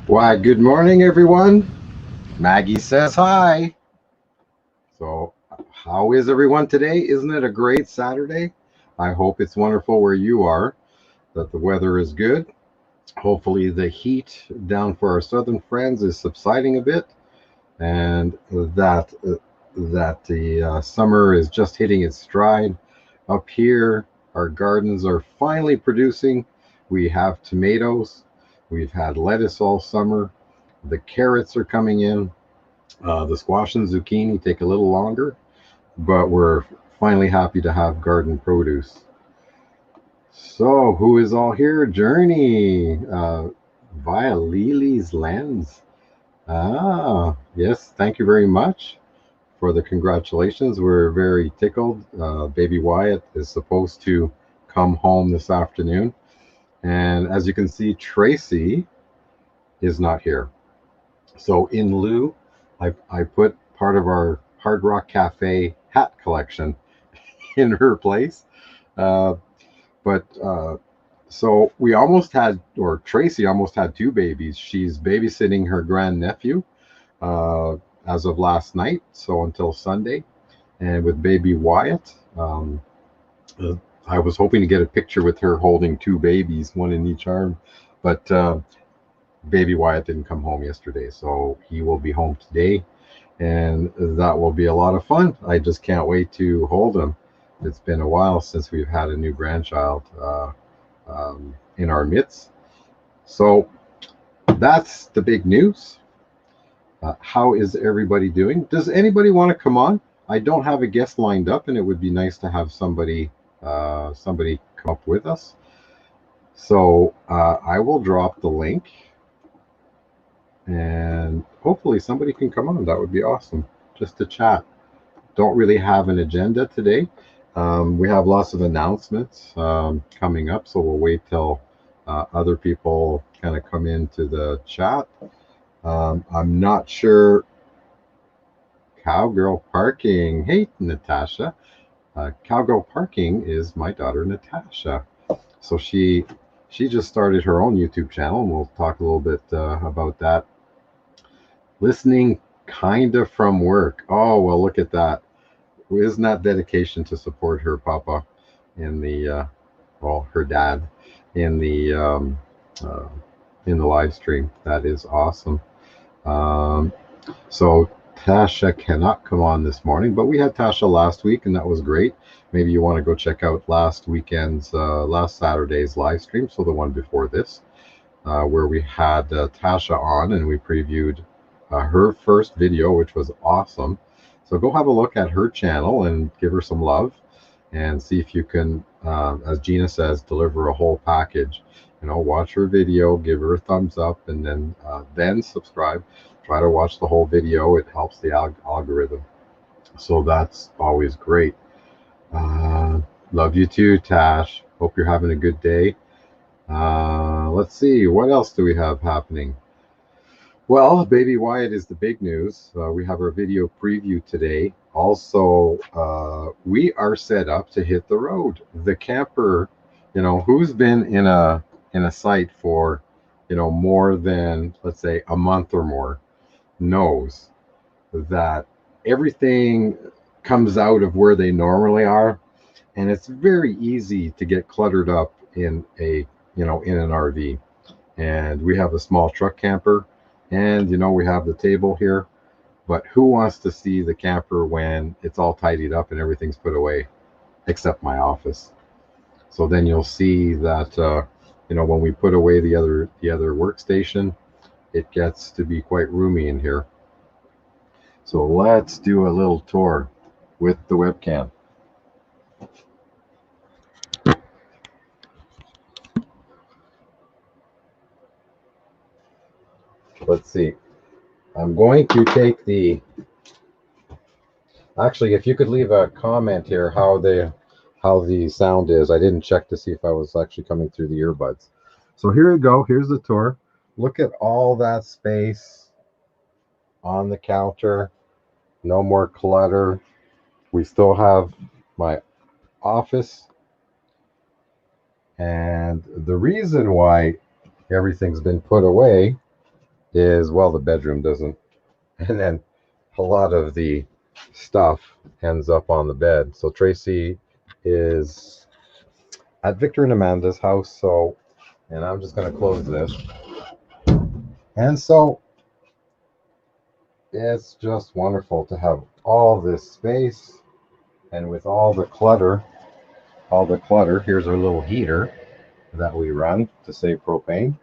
Why, good morning, everyone. Maggie says hi. So, how is everyone today? Isn't it a great Saturday? I hope it's wonderful where you are, that the weather is good. Hopefully, the heat down for our southern friends is subsiding a bit, and that the summer is just hitting its stride. Up here, our gardens are finally producing. We have tomatoes. We've had lettuce all summer. The carrots are coming in. The squash and zucchini take a little longer, but we're finally happy to have garden produce. So, who is all here? Journey via Lily's lens. Ah, yes, thank you very much for the congratulations. We're very tickled. Baby Wyatt is supposed to come home this afternoon. And as you can see, Tracy is not here. So in lieu, I put part of our Hard Rock Cafe hat collection in her place. Uh, but so we almost had, or Tracy almost had two babies. She's babysitting her grandnephew uh, as of last night, so until Sunday. And with baby Wyatt, uh, I was hoping to get a picture with her holding two babies, one in each arm, but baby Wyatt didn't come home yesterday, so he will be home today, and that will be a lot of fun. I just can't wait to hold him. It's been a while since we've had a new grandchild in our midst. So that's the big news. How is everybody doing? Does anybody want to come on? I don't have a guest lined up, and it would be nice to have somebody come up with us. So I will drop the link, and hopefully somebody can come on. That would be awesome, just to chat. Don't really have an agenda today. We have lots of announcements coming up, so we'll wait till other people kind of come into the chat. I'm not sure. Cowgirl Parking. Hey, Natasha. Cowgirl Parking is my daughter, Natasha. So she just started her own YouTube channel, and we'll talk a little bit about that. Listening kinda from work. Oh, well, look at that. Isn't that dedication to support her papa in the well, her dad in uh, the live stream? That is awesome. Um, so Tasha cannot come on this morning, but we had Tasha last week, and that was great. Maybe you want to go check out last Saturday's live stream, so the one before this, where we had Tasha on and we previewed her first video, which was awesome. So go have a look at her channel and give her some love, and see if you can, as Gina says, deliver a whole package. Watch her video, give her a thumbs up, and then subscribe. Try to watch the whole video. It helps the algorithm. So that's always great. Uh, Love you too, Tash. Hope you're having a good day. Let's see, what else do we have happening? Well, Baby Wyatt is the big news. We have our video preview today. Also, we are set up to hit the road. The camper, who's been in a site for, more than, let's say, a month or more, knows that everything comes out of where they normally are, and it's very easy to get cluttered up in an RV. And we have a small truck camper, and we have the table here, but who wants to see the camper when it's all tidied up and everything's put away, except my office? So then you'll see that when we put away the other workstation, it gets to be quite roomy in here. So let's do a little tour with the webcam. Let's see. I'm going to take actually, if you could leave a comment here how the sound is. I didn't check to see if I was actually coming through the earbuds. So here we go. Here's the tour. Look at all that space on the counter. No more clutter. We still have my office. And the reason why everything's been put away is, well, the bedroom doesn't. And then a lot of the stuff ends up on the bed. So Tracey is at Victor and Amanda's house. So, and I'm just going to close this. And so it's just wonderful to have all this space, and with all the clutter, here's our little heater that we run to save propane.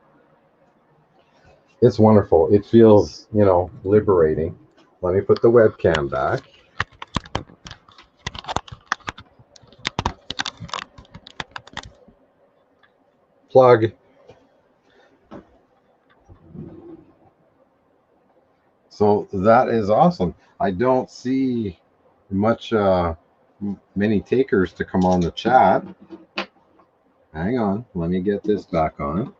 It's wonderful. It feels, liberating. Let me put the webcam back. Plug. So that is awesome. I don't see many takers to come on the chat. Hang on, let me get this back on.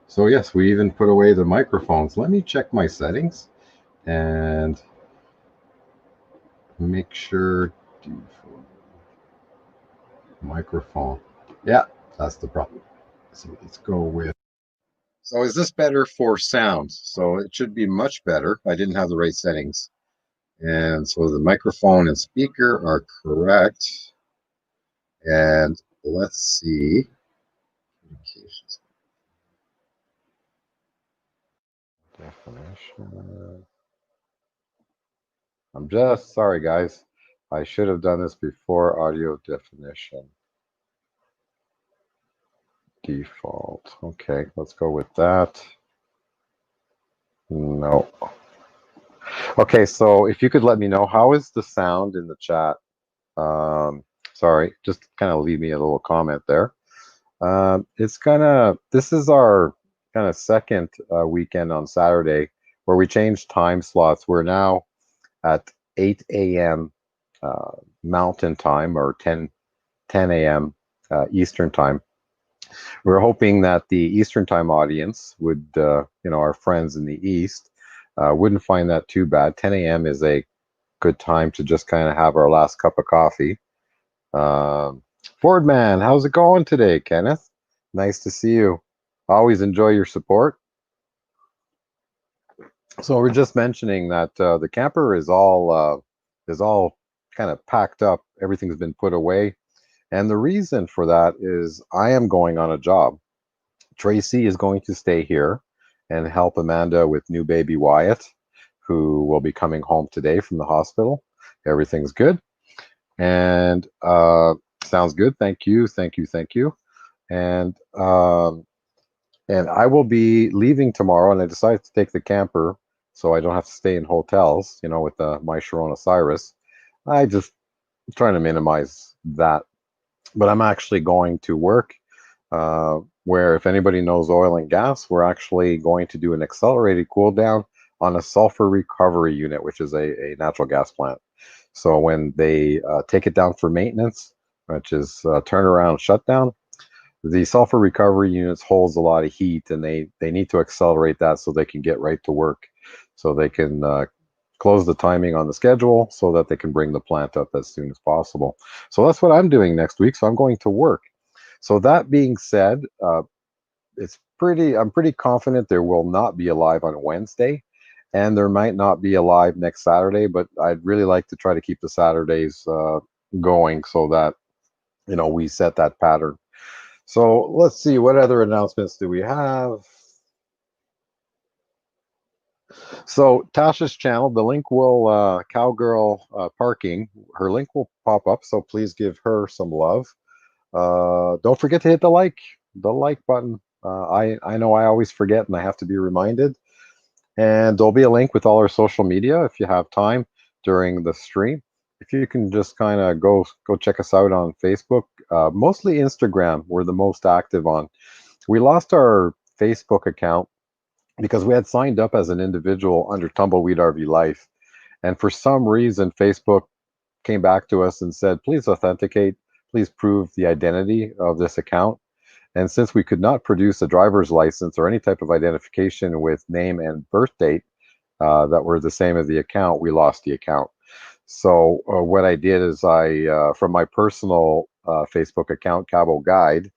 So yes, we even put away the microphones. Let me check my settings and make sure. Microphone. Yeah, that's the problem. So let's go with. So is this better for sound? So it should be much better. I didn't have the right settings. And so the microphone and speaker are correct. And let's see. Definition. I'm just sorry, guys. I should have done this before. Audio definition. Default. Okay, let's go with that. No. Okay, so if you could let me know, how is the sound in the chat? Sorry, just kind of leave me a little comment there. This is our kind of second weekend on Saturday where we changed time slots. We're now at 8 a.m. Mountain Time, or 10 a.m. Eastern Time. We're hoping that the Eastern Time audience would, our friends in the East, wouldn't find that too bad. 10 a.m. is a good time to just kind of have our last cup of coffee. Fordman, how's it going today, Kenneth? Nice to see you. Always enjoy your support. So we're just mentioning that the camper is all kind of packed up. Everything's been put away, and the reason for that is I am going on a job. Tracey is going to stay here and help Amanda with new baby Wyatt, who will be coming home today from the hospital. Everything's good, and sounds good. Thank you, thank you, thank you. And I will be leaving tomorrow, and I decided to take the camper so I don't have to stay in hotels, with my Sharona Cyrus. I just trying to minimize that. But I'm actually going to work where, if anybody knows oil and gas, we're actually going to do an accelerated cool down on a sulfur recovery unit, which is a natural gas plant. So when they take it down for maintenance, which is turnaround shutdown, the sulfur recovery units holds a lot of heat, and they need to accelerate that so they can get right to work, so they can close the timing on the schedule so that they can bring the plant up as soon as possible. So that's what I'm doing next week. So I'm going to work. So that being said, I'm pretty confident there will not be a live on Wednesday, and there might not be a live next Saturday, but I'd really like to try to keep the Saturdays going so that we set that pattern. So let's see, what other announcements do we have? So Tasha's channel, the link will, Cowgirl Parking, her link will pop up, so please give her some love. Don't forget to hit the like button. I know I always forget, and I have to be reminded. And there'll be a link with all our social media if you have time during the stream. If you can just kind of go check us out on Facebook, mostly Instagram, we're the most active on. We lost our Facebook account because we had signed up as an individual under Tumbleweed RvLife, and for some reason Facebook came back to us and said, please authenticate, please prove the identity of this account. And since we could not produce a driver's license or any type of identification with name and birth date that were the same as the account, we lost the account. So what I did is from my personal Facebook account, Cabo Guide,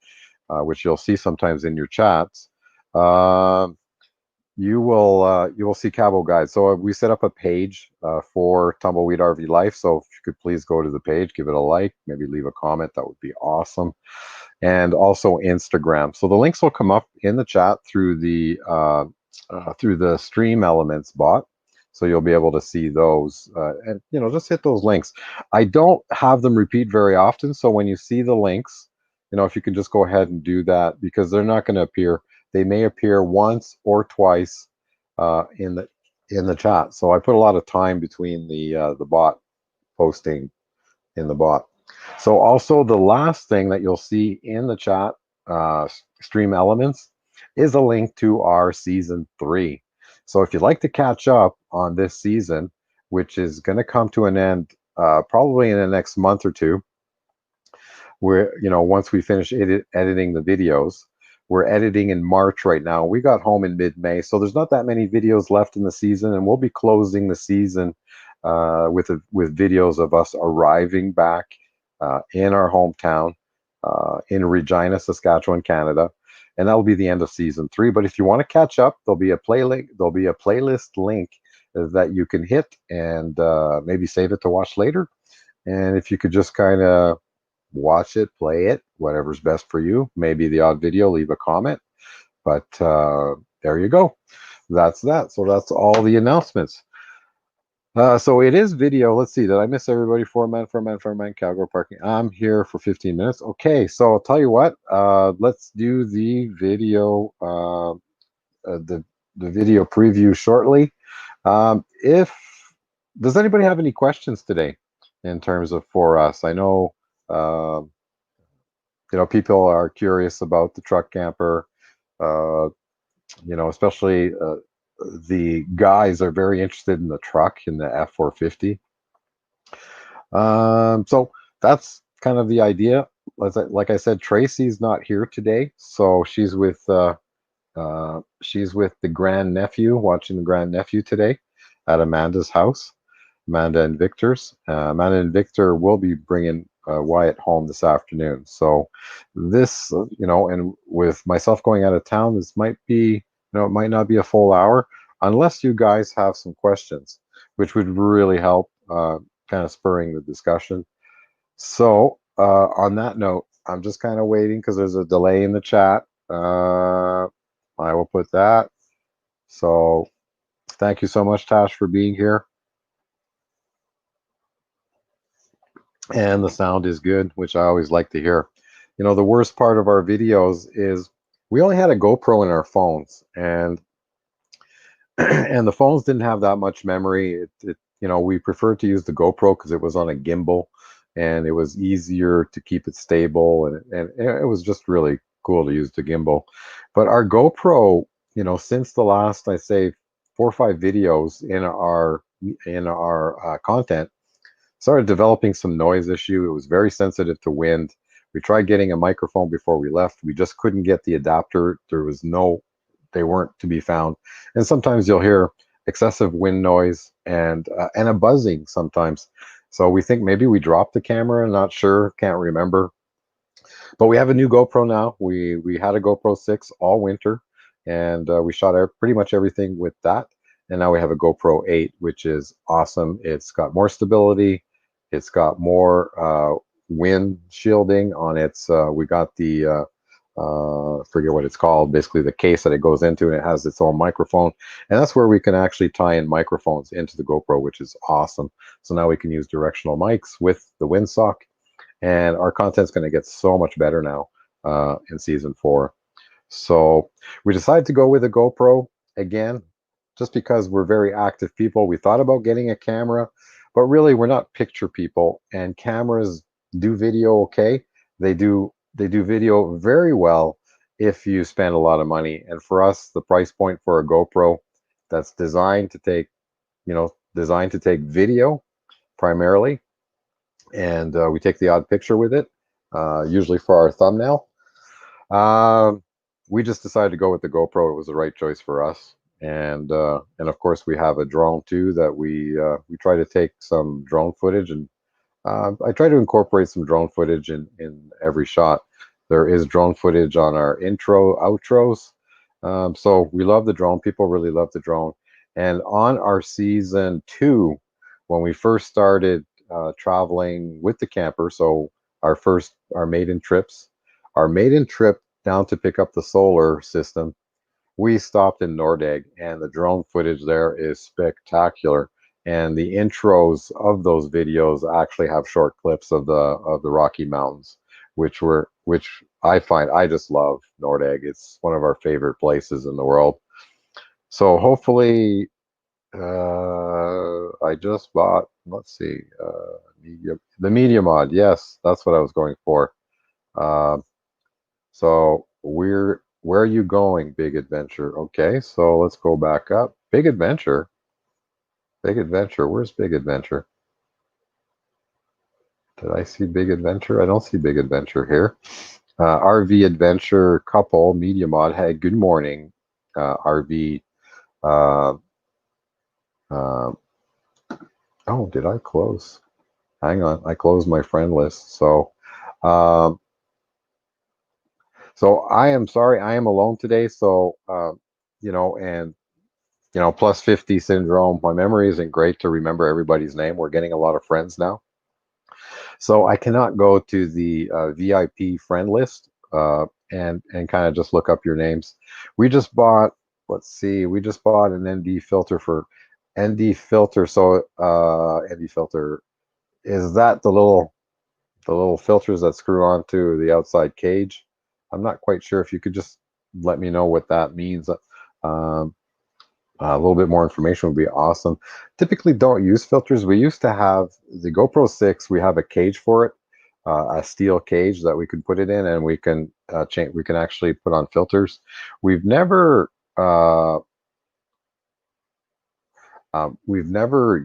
which you'll see sometimes in your chats, You will see Cabo guides. So we set up a page for Tumbleweed RV Life. So if you could please go to the page, give it a like, maybe leave a comment, that would be awesome. And also Instagram. So the links will come up in the chat through the Stream Elements bot. So you'll be able to see those, and just hit those links. I don't have them repeat very often, so when you see the links, if you can just go ahead and do that, because they're not going to appear. They may appear once or twice in the chat. So I put a lot of time between the bot posting in the bot. So also the last thing that you'll see in the chat, Stream Elements, is a link to our season 3. So if you'd like to catch up on this season, which is going to come to an end probably in the next month or two, where once we finish editing the videos, we're editing in March right now. We got home in mid-May, so there's not that many videos left in the season, and we'll be closing the season with videos of us arriving back in our hometown in Regina, Saskatchewan, Canada, and that'll be the end of season 3. But if you want to catch up, there'll be a playlist link that you can hit and maybe save it to watch later. And if you could just kind of watch it, play it, whatever's best for you. Maybe the odd video, leave a comment. But there you go. That's that. So that's all the announcements. So it is video. Let's see. Did I miss everybody? 4 man, Cabo parking. I'm here for 15 minutes. Okay. So I'll tell you what. Let's do the video. The video preview shortly. If does anybody have any questions today in terms of for us? I know. People are curious about the truck camper. Especially the guys are very interested in the truck, in the F450. So that's kind of the idea. Like I said, Tracy's not here today, so she's with the grandnephew, watching the grandnephew today at Amanda's house. Amanda and Victor's. Amanda and Victor will be bringing Wyatt home this afternoon. So this, and with myself going out of town, this might be, it might not be a full hour unless you guys have some questions, which would really help kind of spurring the discussion. So on that note, I'm just kind of waiting because there's a delay in the chat. I will put that. So thank you so much, Tash, for being here. And the sound is good, which I always like to hear. The worst part of our videos is we only had a GoPro in our phones, and and the phones didn't have that much memory. We preferred to use the GoPro because it was on a gimbal, and it was easier to keep it stable, and it was just really cool to use the gimbal. But our GoPro, since the last, I say, 4 or 5 videos in our content, started developing some noise issue. It was very sensitive to wind. We tried getting a microphone before we left. We just couldn't get the adapter. They weren't to be found. And sometimes you'll hear excessive wind noise and a buzzing sometimes. So we think maybe we dropped the camera. Not sure, can't remember. But we have a new GoPro now. We had a GoPro 6 all winter, and we shot pretty much everything with that. And now we have a GoPro 8, which is awesome. It's got more stability. It's got more wind shielding on its. We got the forget what it's called. Basically, the case that it goes into, and it has its own microphone. And that's where we can actually tie in microphones into the GoPro, which is awesome. So now we can use directional mics with the windsock, and our content's going to get so much better now in season 4. So we decided to go with a GoPro again, just because we're very active people. We thought about getting a camera, but really we're not picture people, and cameras do video okay. They do video very well if you spend a lot of money. And for us, the price point for a GoPro that's designed to take video primarily, and we take the odd picture with it, usually for our thumbnail. We just decided to go with the GoPro. It was the right choice for us. And of course we have a drone too that we try to take some drone footage, and I try to incorporate some drone footage in every shot. There is drone footage on our intro, outros, So we love the drone. People really love the drone. And on our season 2, when we first started traveling with the camper, so our maiden trip down to pick up the solar system, we stopped in Nordegg, and the drone footage there is spectacular. And the intros of those videos actually have short clips of the Rocky Mountains, which I find, I just love Nordegg. It's one of our favorite places in the world. So hopefully, I just bought. Let's see, the media mod. Yes, that's what I was going for. Uh, so where are you going, Big Adventure? Okay, so let's go back up. Big Adventure. Big Adventure. Where's Big Adventure? Did I see Big Adventure? I don't see Big Adventure here. RV Adventure couple media mod. Hey, good morning, RV. Uh, uh, oh, did I close? Hang on, I closed my friend list. Um, so I am sorry, I am alone today. So and plus 50 syndrome. My memory isn't great to remember everybody's name. We're getting a lot of friends now. So I cannot go to the VIP friend list and kind of just look up your names. We just bought, let's see, we just bought an ND filter for ND filter. So ND filter, is that the little filters that screw onto the outside cage? I'm not quite sure. If you could just let me know what that means. Um, a little bit more information would be awesome. Typically don't use filters. We used to have the GoPro 6, we have a cage for it, a steel cage that we can put it in, and we can change. We can actually put on filters. We've never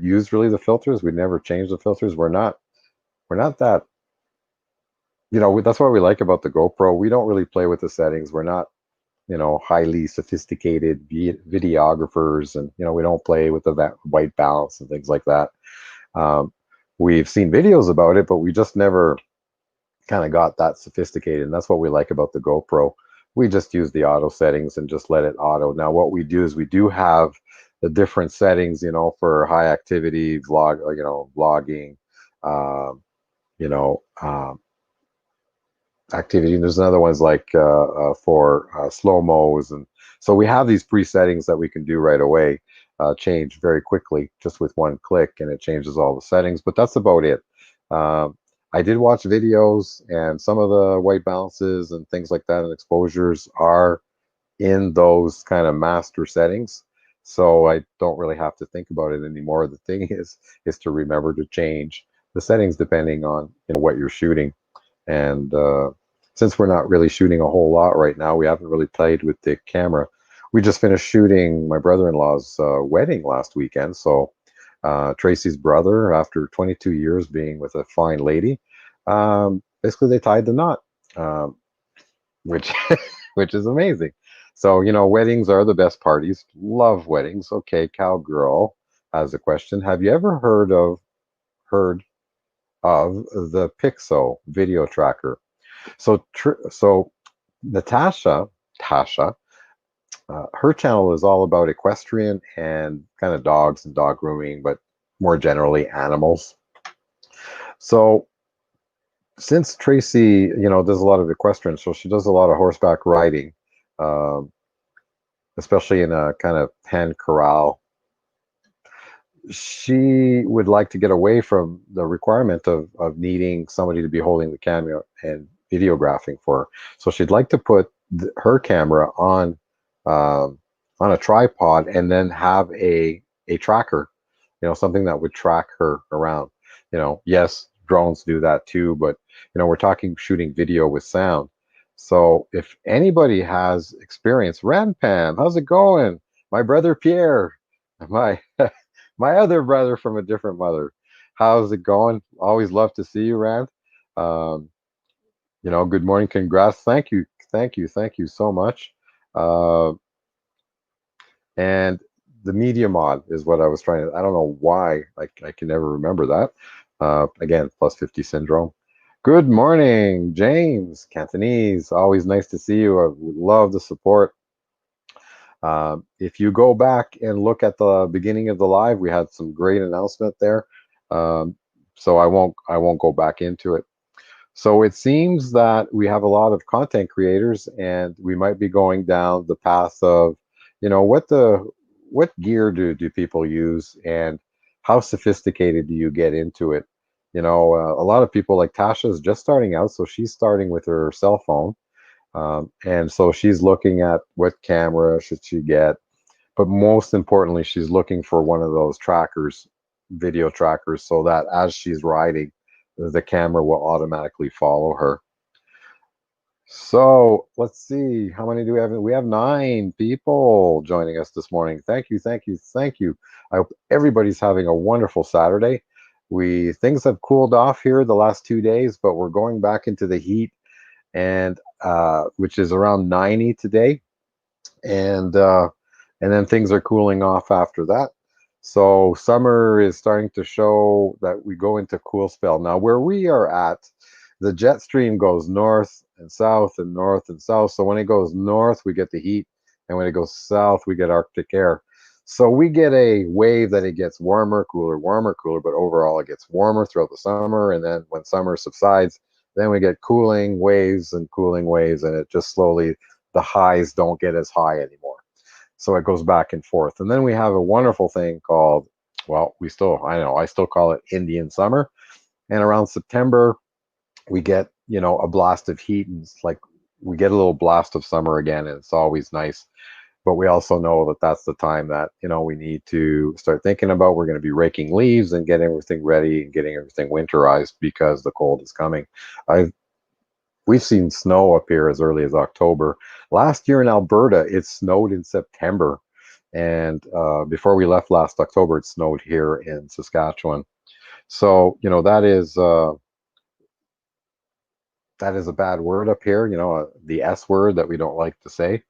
used really the filters. We've never changed the filters. We're not that, that's what we like about the GoPro. We don't really play with the settings. We're not highly sophisticated videographers, and we don't play with the white balance and things like that. Um, we've seen videos about it, but we just never kind of got that sophisticated, and that's what we like about the GoPro. We just use the auto settings and just let it auto. Now, what we do is we do have the different settings, for high activity vlogging, um, you know, um, activity. And there's another ones like for slow mos, and so we have these pre-settings that we can do right away, change very quickly just with one click, and it changes all the settings. But that's about it. Um, I did watch videos, and some of the white balances and things like that and exposures are in those kind of master settings. So I don't really have to think about it anymore. The thing is to remember to change the settings depending on what you're shooting. And since we're not really shooting a whole lot right now, we haven't really played with the camera. We just finished shooting my brother-in-law's wedding last weekend. So Tracy's brother, after 22 years being with a fine lady, basically they tied the knot, which which is amazing. So weddings are the best parties. Love weddings. Okay, cowgirl has a question. Have you ever heard of the Pixo video tracker? So Tasha, her channel is all about equestrian and kind of dogs and dog grooming, but more generally animals. So since Tracy, does a lot of equestrian, so she does a lot of horseback riding, um, especially in a kind of pen corral. She would like to get away from the requirement of needing somebody to be holding the camera and videographing for her. So she'd like to put her camera um, on a tripod and then have a tracker, something that would track her around. Yes, drones do that too, but we're talking shooting video with sound. So if anybody has experience, Ranpam, how's it going? My brother Pierre, my my other brother from a different mother. How's it going? Always love to see you, Rand. Um, good morning. Congrats. Thank you. Thank you. Thank you so much. Uh, and the media mod is what I was trying to, I don't know why I can never remember that. Again, plus 50 syndrome. Good morning, James Cantonese. Always nice to see you. I would love the support. If you go back and look at the beginning of the live, we had some great announcement there. Um, so I won't go back into it. So it seems that we have a lot of content creators, and we might be going down the path of, what gear do people use, and how sophisticated do you get into it? A lot of people, like Tasha's just starting out, so she's starting with her cell phone, and so she's looking at what camera should she get, but most importantly, she's looking for one of those trackers, video trackers, so that as she's riding, the camera will automatically follow her. So let's see, how many do we have? We have 9 people joining us this morning. Thank you, thank you, thank you. I hope everybody's having a wonderful Saturday. Things have cooled off here the last 2 days, but we're going back into the heat, and which is around 90 today, and then things are cooling off after that. So summer is starting to show that we go into cool spell. Now where we are at, the jet stream goes north and south and north and south. So when it goes north, we get the heat, and when it goes south, we get Arctic air. So we get a wave that it gets warmer, cooler, but overall it gets warmer throughout the summer. And then when summer subsides, then we get cooling waves, and it just slowly, the highs don't get as high anymore. So it goes back and forth. And then we have a wonderful thing called, well, I still call it Indian summer. And around September, we get, a blast of heat, and it's like we get a little blast of summer again, and it's always nice. But we also know that that's the time that, we need to start thinking about, we're going to be raking leaves and getting everything ready and getting everything winterized, because the cold is coming. I've We've seen snow up here as early as October. Last year in Alberta, it snowed in September. And before we left last October, it snowed here in Saskatchewan. So, that is a bad word up here, the S word that we don't like to say.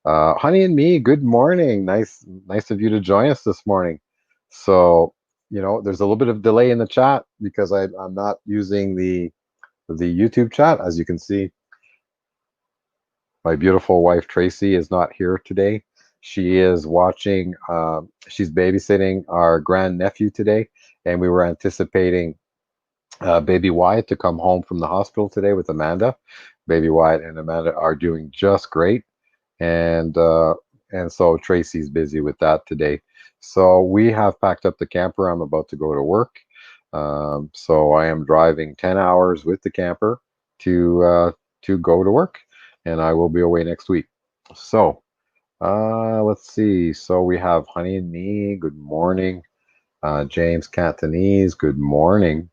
Honey and me, good morning. Nice of you to join us this morning. So, there's a little bit of delay in the chat because I'm not using the YouTube chat. As you can see, my beautiful wife Tracey is not here today. She is watching, she's babysitting our grandnephew today, and we were anticipating baby Wyatt to come home from the hospital today with Amanda. Baby Wyatt and Amanda are doing just great, and so Tracy's busy with that today. So we have packed up the camper. I'm about to go to work. So I am driving 10 hours with the camper to go to work, and I will be away next week. So let's see. So we have Honey and Me. Good morning. James Cantonese. Good morning.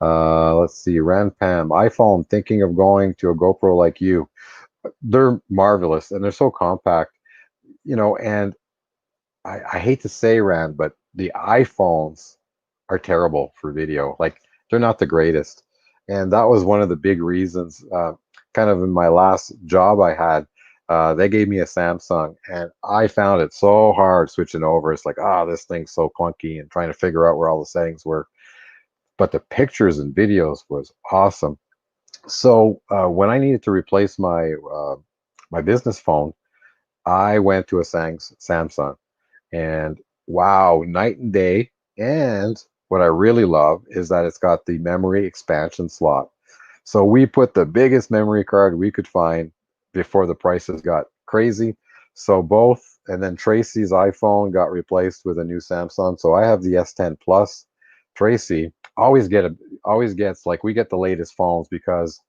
Let's see. Ranpam. iPhone. Thinking of going to a GoPro like you. They're marvelous, and they're so compact. And I hate to say, Rand, but the iPhones are terrible for video. Like, they're not the greatest. And that was one of the big reasons, kind of in my last job I had, they gave me a Samsung, and I found it so hard switching over. It's like, this thing's so clunky, and trying to figure out where all the settings were. But the pictures and videos was awesome. So when I needed to replace my business phone, I went to a Samsung, and wow, night and day. And what I really love is that it's got the memory expansion slot. So we put the biggest memory card we could find before the prices got crazy. So both, and then Tracy's iPhone got replaced with a new Samsung. So I have the S10 Plus. Tracy always gets, like, we get the latest phones because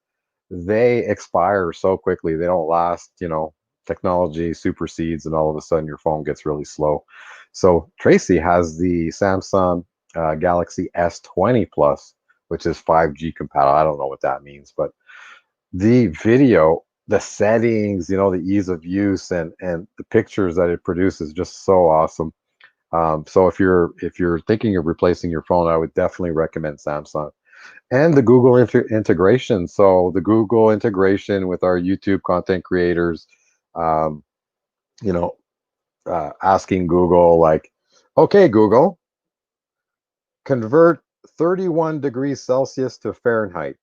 they expire so quickly. They don't last, technology supersedes, and all of a sudden your phone gets really slow. So Tracy has the Samsung Galaxy S20 Plus, which is 5G compatible. I don't know what that means, but the video, the settings, the ease of use, and the pictures that it produces, just so awesome. So if you're thinking of replacing your phone, I would definitely recommend Samsung. And the Google integration. So the Google integration with our YouTube content creators, um, you know, asking Google, like, okay, Google, convert 31 degrees Celsius to Fahrenheit.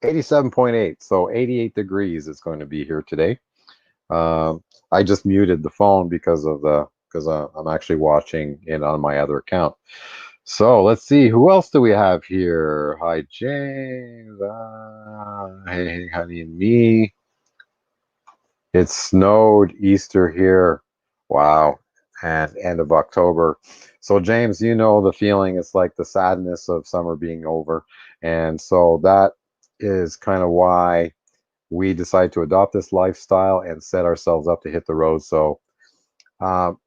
87.8. So 88 degrees it's going to be here today. I just muted the phone because I'm actually watching it on my other account. So let's see, who else do we have here? Hi, James. Hey, honey, and me. It snowed Easter here. Wow. And end of October. So, James, you know the feeling. It's like the sadness of summer being over. And so that is kind of why we decided to adopt this lifestyle and set ourselves up to hit the road. So, um,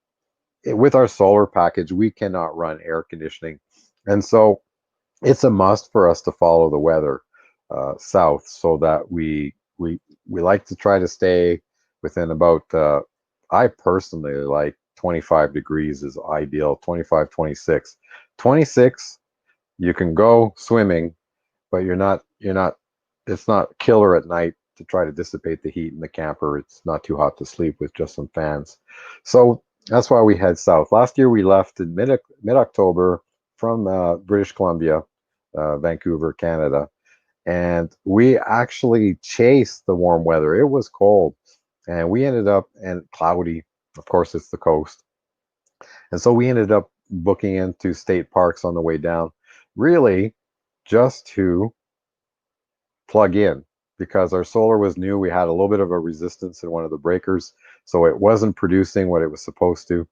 with our solar package, we cannot run air conditioning. And so it's a must for us to follow the weather south, so that we like to try to stay within about I personally like 25 degrees is ideal. 25, 26. 26 you can go swimming, but you're not it's not killer at night to try to dissipate the heat in the camper. It's not too hot to sleep with just some fans. So that's why we head south. Last year we left in mid October from British Columbia, Vancouver, Canada, and we actually chased the warm weather. It was cold, and we ended up and cloudy. Of course, it's the coast, and so we ended up booking into state parks on the way down, really just to plug in, because our solar was new. We had a little bit of a resistance in one of the breakers, so it wasn't producing what it was supposed to.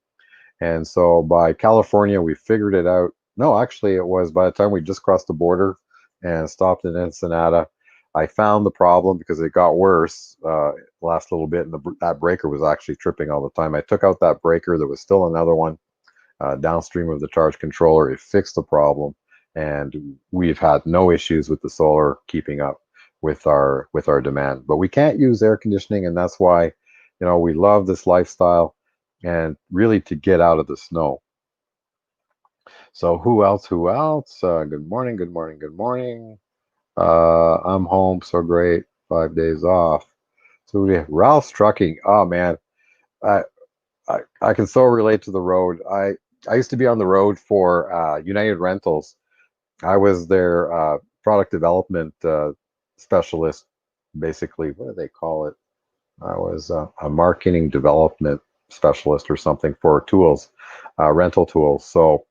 And so by California, we figured it out. No, actually, it was by the time we just crossed the border and stopped in Ensenada, I found the problem because it got worse last little bit, and that breaker was actually tripping all the time. I took out that breaker. There was still another one downstream of the charge controller. It fixed the problem, and we've had no issues with the solar keeping up with our demand. But we can't use air conditioning, and that's why, we love this lifestyle, and really to get out of the snow. So who else? Who else? Good morning. Good morning. Good morning. I'm home. So great. 5 days off. So Ralph's trucking. Oh man, I, I can so relate to the road. I used to be on the road for United Rentals. I was their product development specialist, basically. What do they call it? I was a marketing development specialist or something for tools, rental tools. So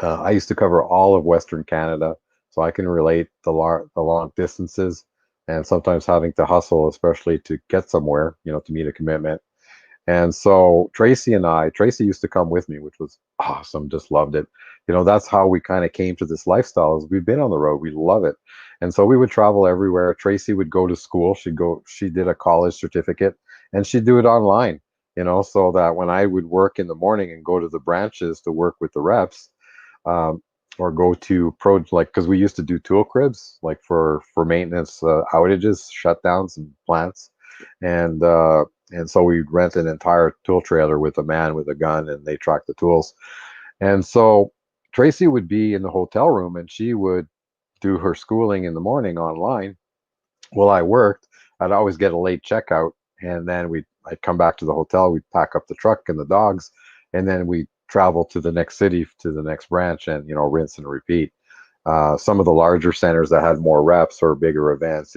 I used to cover all of Western Canada, so I can relate the long distances, and sometimes having to hustle, especially to get somewhere, to meet a commitment. And so Tracy used to come with me, which was awesome. Just loved it. That's how we kind of came to this lifestyle. Is we've been on the road, we love it, and so we would travel everywhere. Tracy would go to school. She did a college certificate, and she'd do it online. So that when I would work in the morning and go to the branches to work with the reps, um, or go to like, because we used to do tool cribs like for maintenance outages, shutdowns, and plants, and so we'd rent an entire tool trailer with a man with a gun, and they track the tools. And so Tracy would be in the hotel room, and she would do her schooling in the morning online while I worked. I'd always get a late checkout, and then I'd come back to the hotel. We'd pack up the truck and the dogs, and then we travel to the next city, to the next branch, and rinse and repeat. Some of the larger centers that had more reps or bigger events,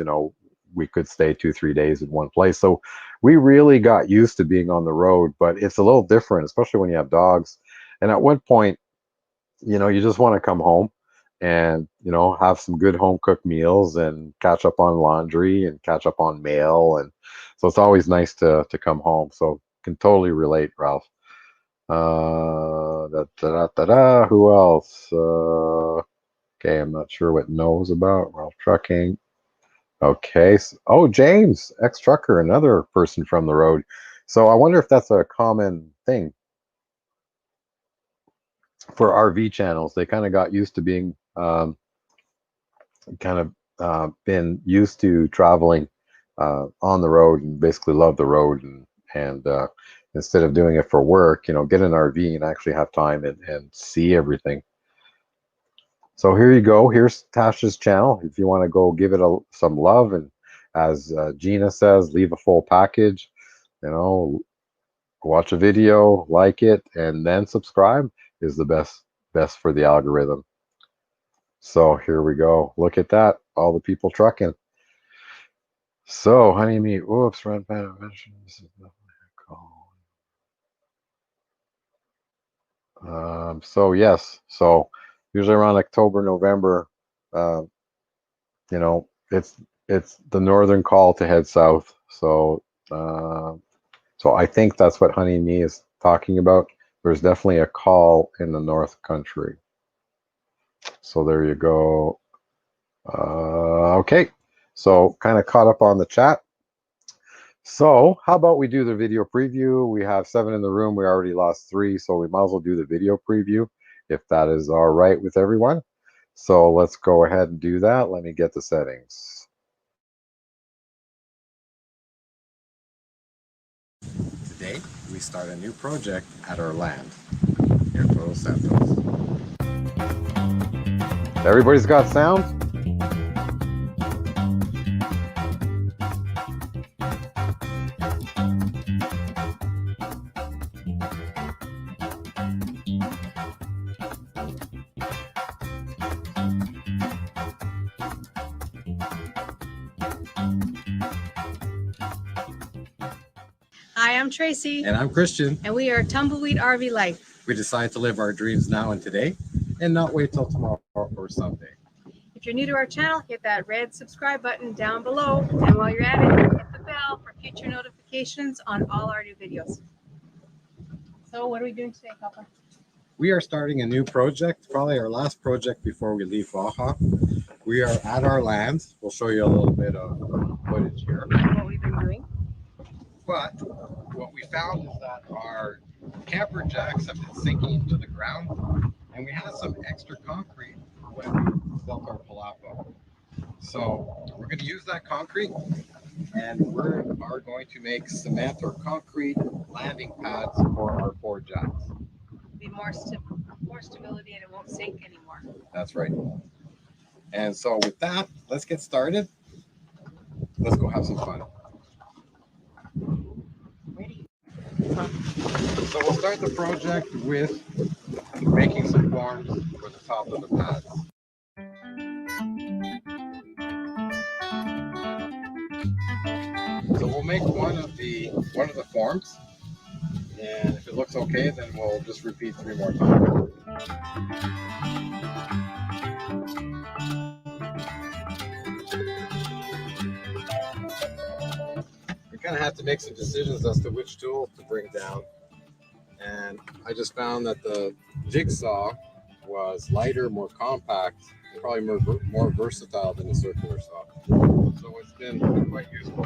we could stay 2, 3 days in one place. So we really got used to being on the road, but it's a little different, especially when you have dogs. And at one point, you just want to come home and, have some good home cooked meals and catch up on laundry and catch up on mail. And so it's always nice to come home. So can totally relate, Ralph. Who else? Okay, I'm not sure what knows about Ralph Trucking. Okay. Oh, James, ex-trucker, another person from the road. So I wonder if that's a common thing for RV channels. They kind of got used to being kind of been used to traveling on the road, and basically love the road, and instead of doing it for work, get an RV and actually have time and see everything. So here you go. Here's Tasha's channel. If you want to go give it some love, and as Gina says, leave a full package, watch a video, like it, and then subscribe is the best for the algorithm. So here we go. Look at that. All the people trucking. So honey meat. Whoops, red bed mention. This is definitely a call. So yes. So usually around October, November, uh, it's the northern call to head south. Uh, so I think that's what honey meat is talking about. There's definitely a call in the North Country. So there you go. Okay. So kind of caught up on the chat. So how about we do the video preview? We have 7 in the room. We already lost 3, so we might as well do the video preview if that is all right with everyone. So let's go ahead and do that. Let me get the settings. Today, we start a new project at our land here in Todos, Santos. Everybody's got sound? Hi, I'm Tracy. And I'm Christian. And we are Tumbleweed RvLife. We decide to live our dreams now and today and not wait till tomorrow or someday. If you're new to our channel, hit that red subscribe button down below. And while you're at it, hit the bell for future notifications on all our new videos. So what are we doing today, Papa? We are starting a new project, probably our last project before we leave Baja. We are at our land. We'll show you a little bit of footage here. What we've been doing. But what we found is that our camper jacks have been sinking into the ground, and we had some extra concrete for when we built our palapa. So we're going to use that concrete, and we are going to make cement or concrete landing pads for our 4 jacks. Be more stability and it won't sink anymore. That's right. And so with that, let's get started. Let's go have some fun. Ready? So we'll start the project with making some forms for the top of the pads. So we'll make one of the forms, and if it looks okay, then we'll just repeat 3 more times. We kind of had to make some decisions as to which tool to bring down, and I just found that the jigsaw was lighter, more compact, probably more versatile than the circular saw. So it's been quite useful.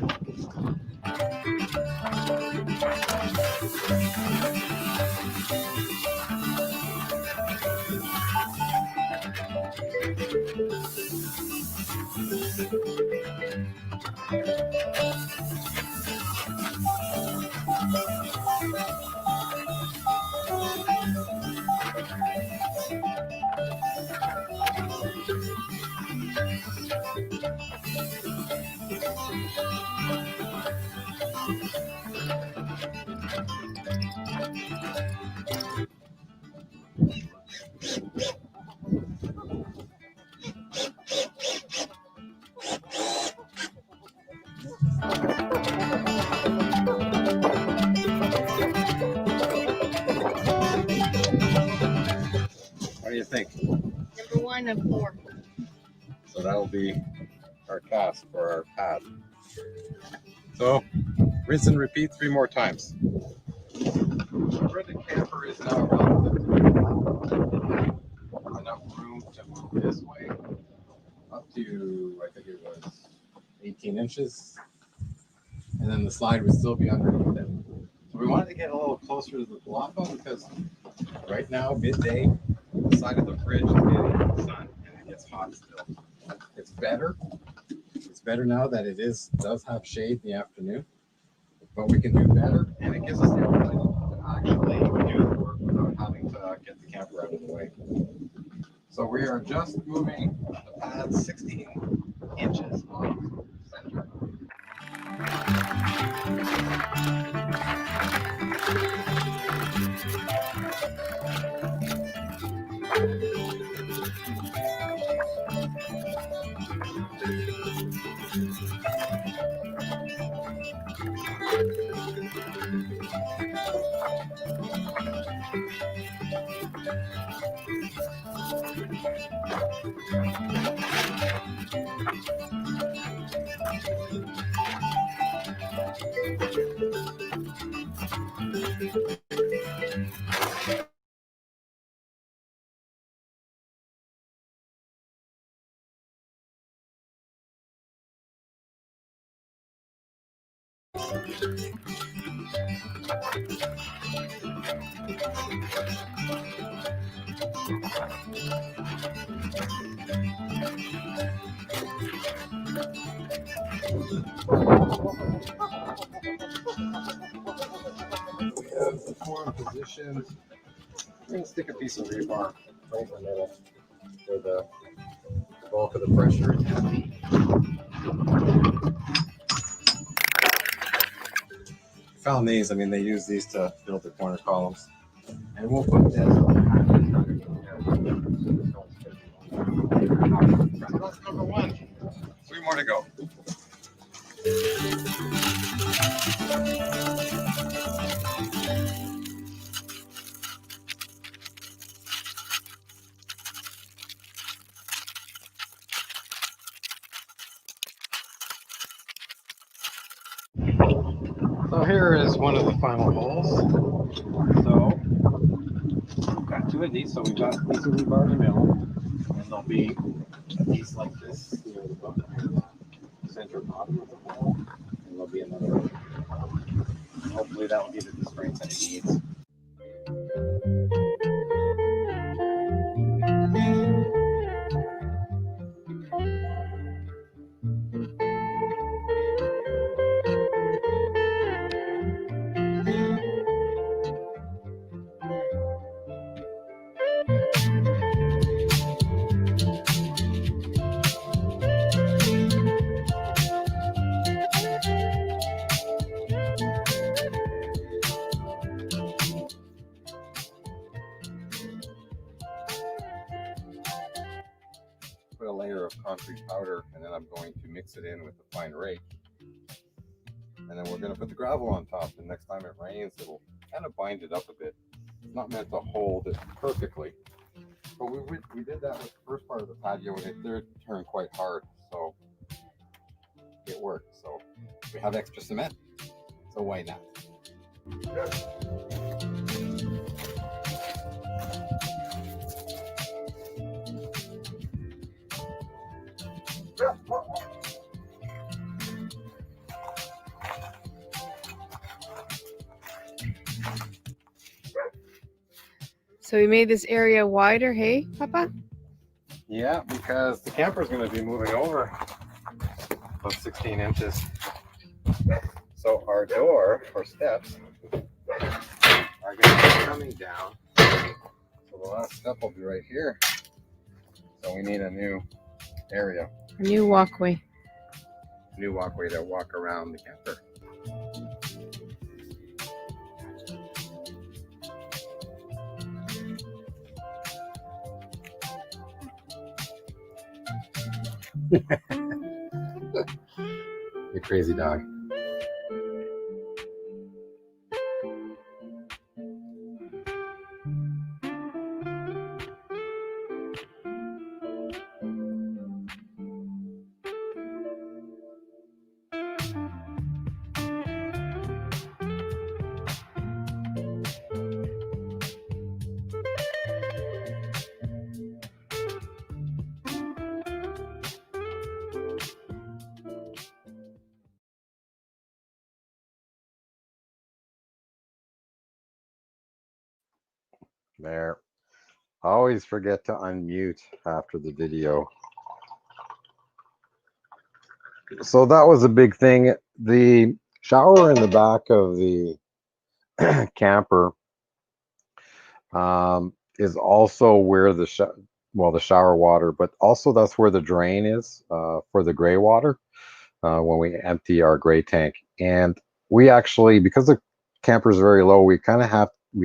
What do you think? Number 1 of 4. So that'll be our cast for our pad. So rinse and repeat 3 more times. Where the camper is now relative to enough room to move this way up to, I think it was 18 inches. And then the slide would still be underneath it. So we wanted to get a little closer to the palapa because right now, midday, the side of the fridge is getting sun and it gets hot still. It's better. It's better now that it does have shade in the afternoon, but we can do better, and it gives us the ability to actually do the work without having to get the camper out of the way. So we are just moving the pad 16 inches off center. We have the form positioned. I'm going to stick a piece of rebar right in the middle where the bulk of the pressure is going to be. Found these. I mean, they use these to build their corner columns. And we'll put this underneath. So that's number one. 3 more to go. So here is one of the final holes. So we've got 2 of these. So we've got a piece of rebar in the middle, and there'll be a piece like this near the center bottom of the hole, and there'll be another one. Hopefully that will give it the strength that it needs. Put a layer of concrete powder, and then I'm going to mix it in with a fine rake, and then we're going to put the gravel on top, and next time it rains it'll kind of bind it up a bit. It's not meant to hold it perfectly, but we did that with the first part of the patio, and it did turn quite hard, so it worked. So we have extra cement, so why not? So we made this area wider, hey, Papa? Yeah, because the camper is going to be moving over about 16 inches. So our door or steps are going to be coming down. So the last step will be right here. So we need a new area, A new walkway. new walkway to walk around the camper. You crazy dog. There. I always forget to unmute after the video. So that was a big thing. The shower in the back of the camper is also where the shower water, but also that's where the drain is for the gray water when we empty our gray tank. And we actually, because the camper is very low, we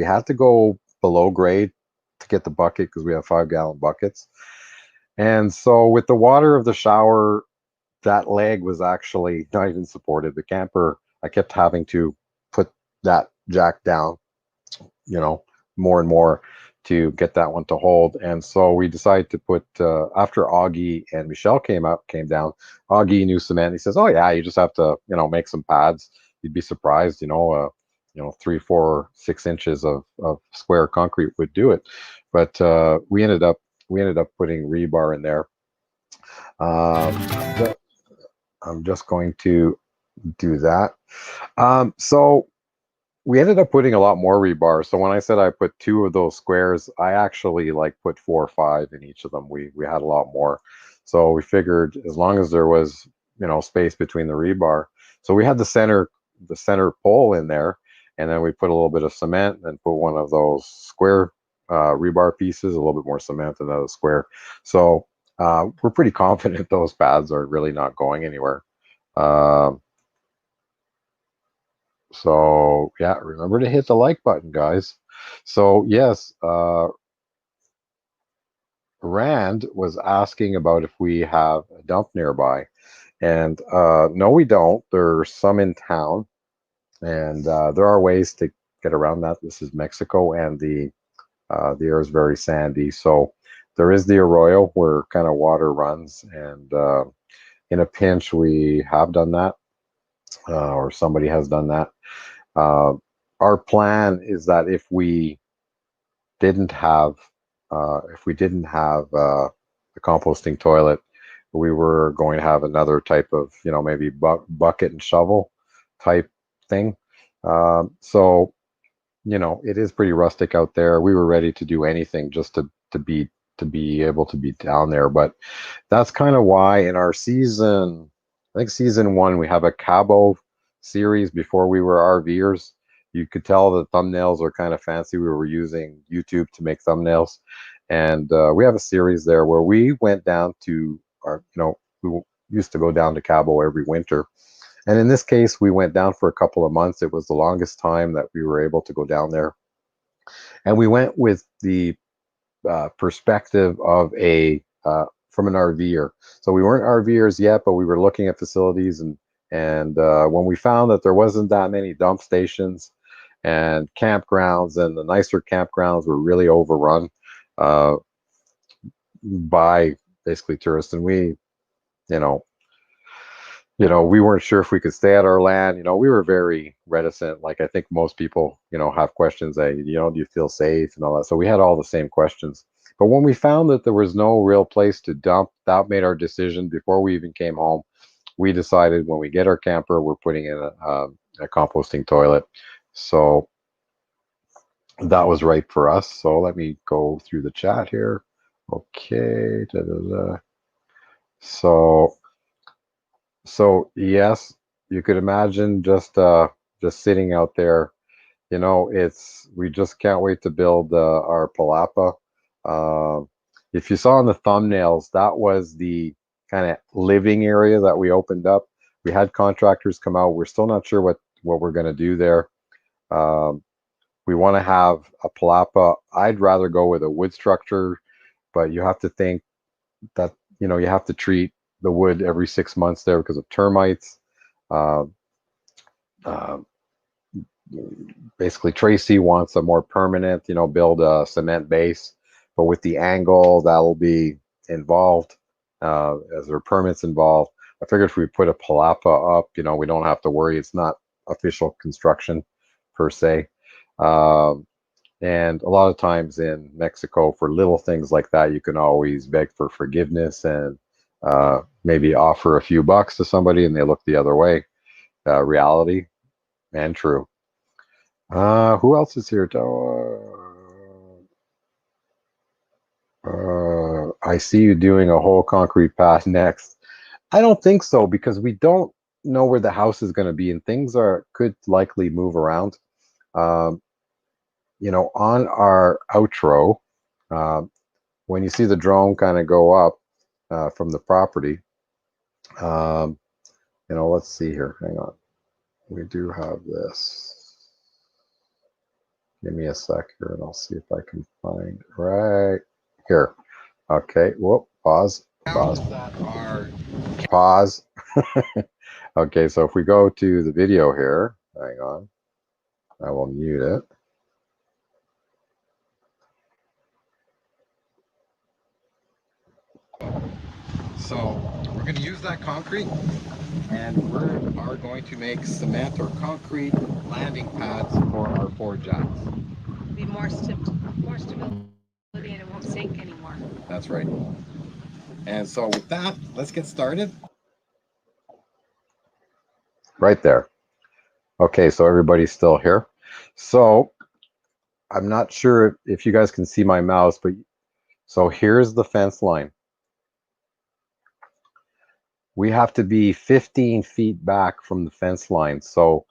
had to go below grade to get the bucket because we have 5-gallon buckets. And so with the water of the shower, that leg was actually not even supported. The camper, I kept having to put that jack down, more and more to get that one to hold. And so we decided to put, after Augie and Michelle came down, Augie knew cement. He says, oh yeah, you just have to, make some pads. You'd be surprised, 3, 4, 6 inches of square concrete would do it. But we ended up putting rebar in there. I'm just going to do that. So we ended up putting a lot more rebar. So when I said I put 2 of those squares, I actually put 4 or 5 in each of them. We had a lot more. So we figured as long as there was, space between the rebar. So we had the center pole in there, and then we put a little bit of cement and put one of those square rebar pieces, a little bit more cement, and another square. So we're pretty confident those pads are really not going anywhere. So yeah, remember to hit the like button, guys. So yes, Rand was asking about if we have a dump nearby, and no, we don't. There's some in town, and there are ways to get around that. This is Mexico, and the air is very sandy, so there is the arroyo where kind of water runs, and in a pinch, we have done that, or somebody has done that. Our plan is that if we didn't have a composting toilet, we were going to have another type of, maybe bucket and shovel type thing. So, it is pretty rustic out there. We were ready to do anything just to be able to be down there. But that's kind of why in our season, I think season 1, we have a Cabo series. Before we were RVers, you could tell the thumbnails are kind of fancy. We were using YouTube to make thumbnails, and we have a series there where we went down to we used to go down to Cabo every winter, and in this case we went down for a couple of months. It was the longest time that we were able to go down there, and we went with the perspective of from an RVer. So we weren't RVers yet, but we were looking at facilities, and when we found that there wasn't that many dump stations and campgrounds, and the nicer campgrounds were really overrun by basically tourists, and we weren't sure if we could stay at our land. We were very reticent. Like I think most people, have questions that, do you feel safe and all that. So we had all the same questions. But when we found that there was no real place to dump, that made our decision before we even came home. We decided when we get our camper, we're putting in a composting toilet. So that was right for us. So let me go through the chat here. Okay. So yes, you could imagine just sitting out there. We just can't wait to build our palapa. If you saw in the thumbnails, that was the kind of living area that we opened up. We had contractors come out. We're still not sure what we're going to do there. We want to have a palapa. I'd rather go with a wood structure, but you have to think that you have to treat the wood every 6 months there because of termites. Basically, Tracey wants a more permanent, build a cement base, but with the angle that'll be involved, as there are permits involved. I figured if we put a palapa up, we don't have to worry. It's not official construction per se. And a lot of times in Mexico, for little things like that, you can always beg for forgiveness and maybe offer a few bucks to somebody and they look the other way. Reality and true. Who else is here? I see you doing a whole concrete path next. I don't think so, because we don't know where the house is going to be, and things could likely move around. On our outro, when you see the drone kind of go up from the property, let's see here. Hang on. We do have this. Give me a sec here and I'll see if I can find right here. Okay. Whoop. Pause. Okay. So if we go to the video here, hang on. I will mute it. So we're going to use that concrete, and we are going to make cement or concrete landing pads for our 4 jacks. Be more stability and it won't sink anymore. That's right. And so with that, let's get started. Right there. Okay, so everybody's still here. So I'm not sure if you guys can see my mouse, but so here's the fence line. We have to be 15 feet back from the fence line. So,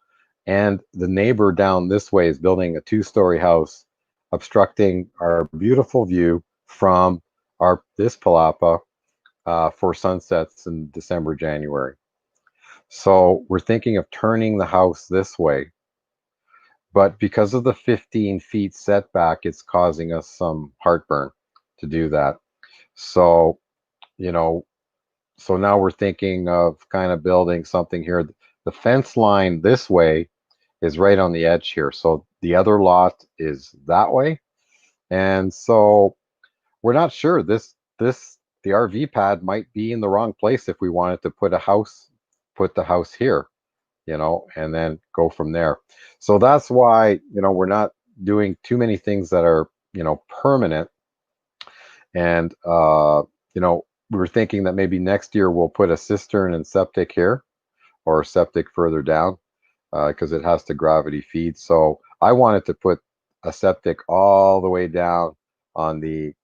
and the neighbor down this way is building a 2-story house, obstructing our beautiful view from this palapa for sunsets in December, January. So we're thinking of turning the house this way, but because of the 15 feet setback, it's causing us some heartburn to do that. So, you know, so now we're thinking of kind of building something here. The fence line this way is right on the edge here. So the other lot is that way. And so we're not sure. The RV pad might be in the wrong place if we wanted to put the house here, you know, and then go from there. So that's why, you know, we're not doing too many things that are, you know, permanent. And, you know, we were thinking that maybe next year we'll put a cistern and septic here, or septic further down, because it has to gravity feed. So I wanted to put a septic all the way down on the,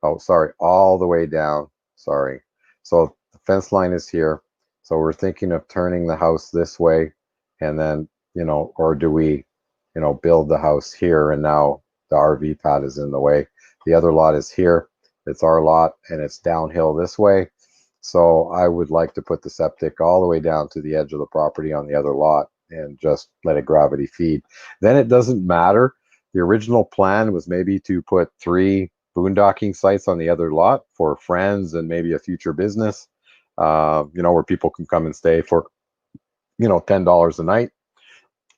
all the way down. Sorry. So the fence line is here. So we're thinking of turning the house this way, and then, you know, or do we, you know, build the house here, and now the RV pad is in the way. The other lot is here. It's our lot, and it's downhill this way. So I would like to put the septic all the way down to the edge of the property on the other lot and just let it gravity feed. Then it doesn't matter. The original plan was maybe to put 3 boondocking sites on the other lot for friends and maybe a future business, you know, where people can come and stay for, you know, $10 a night,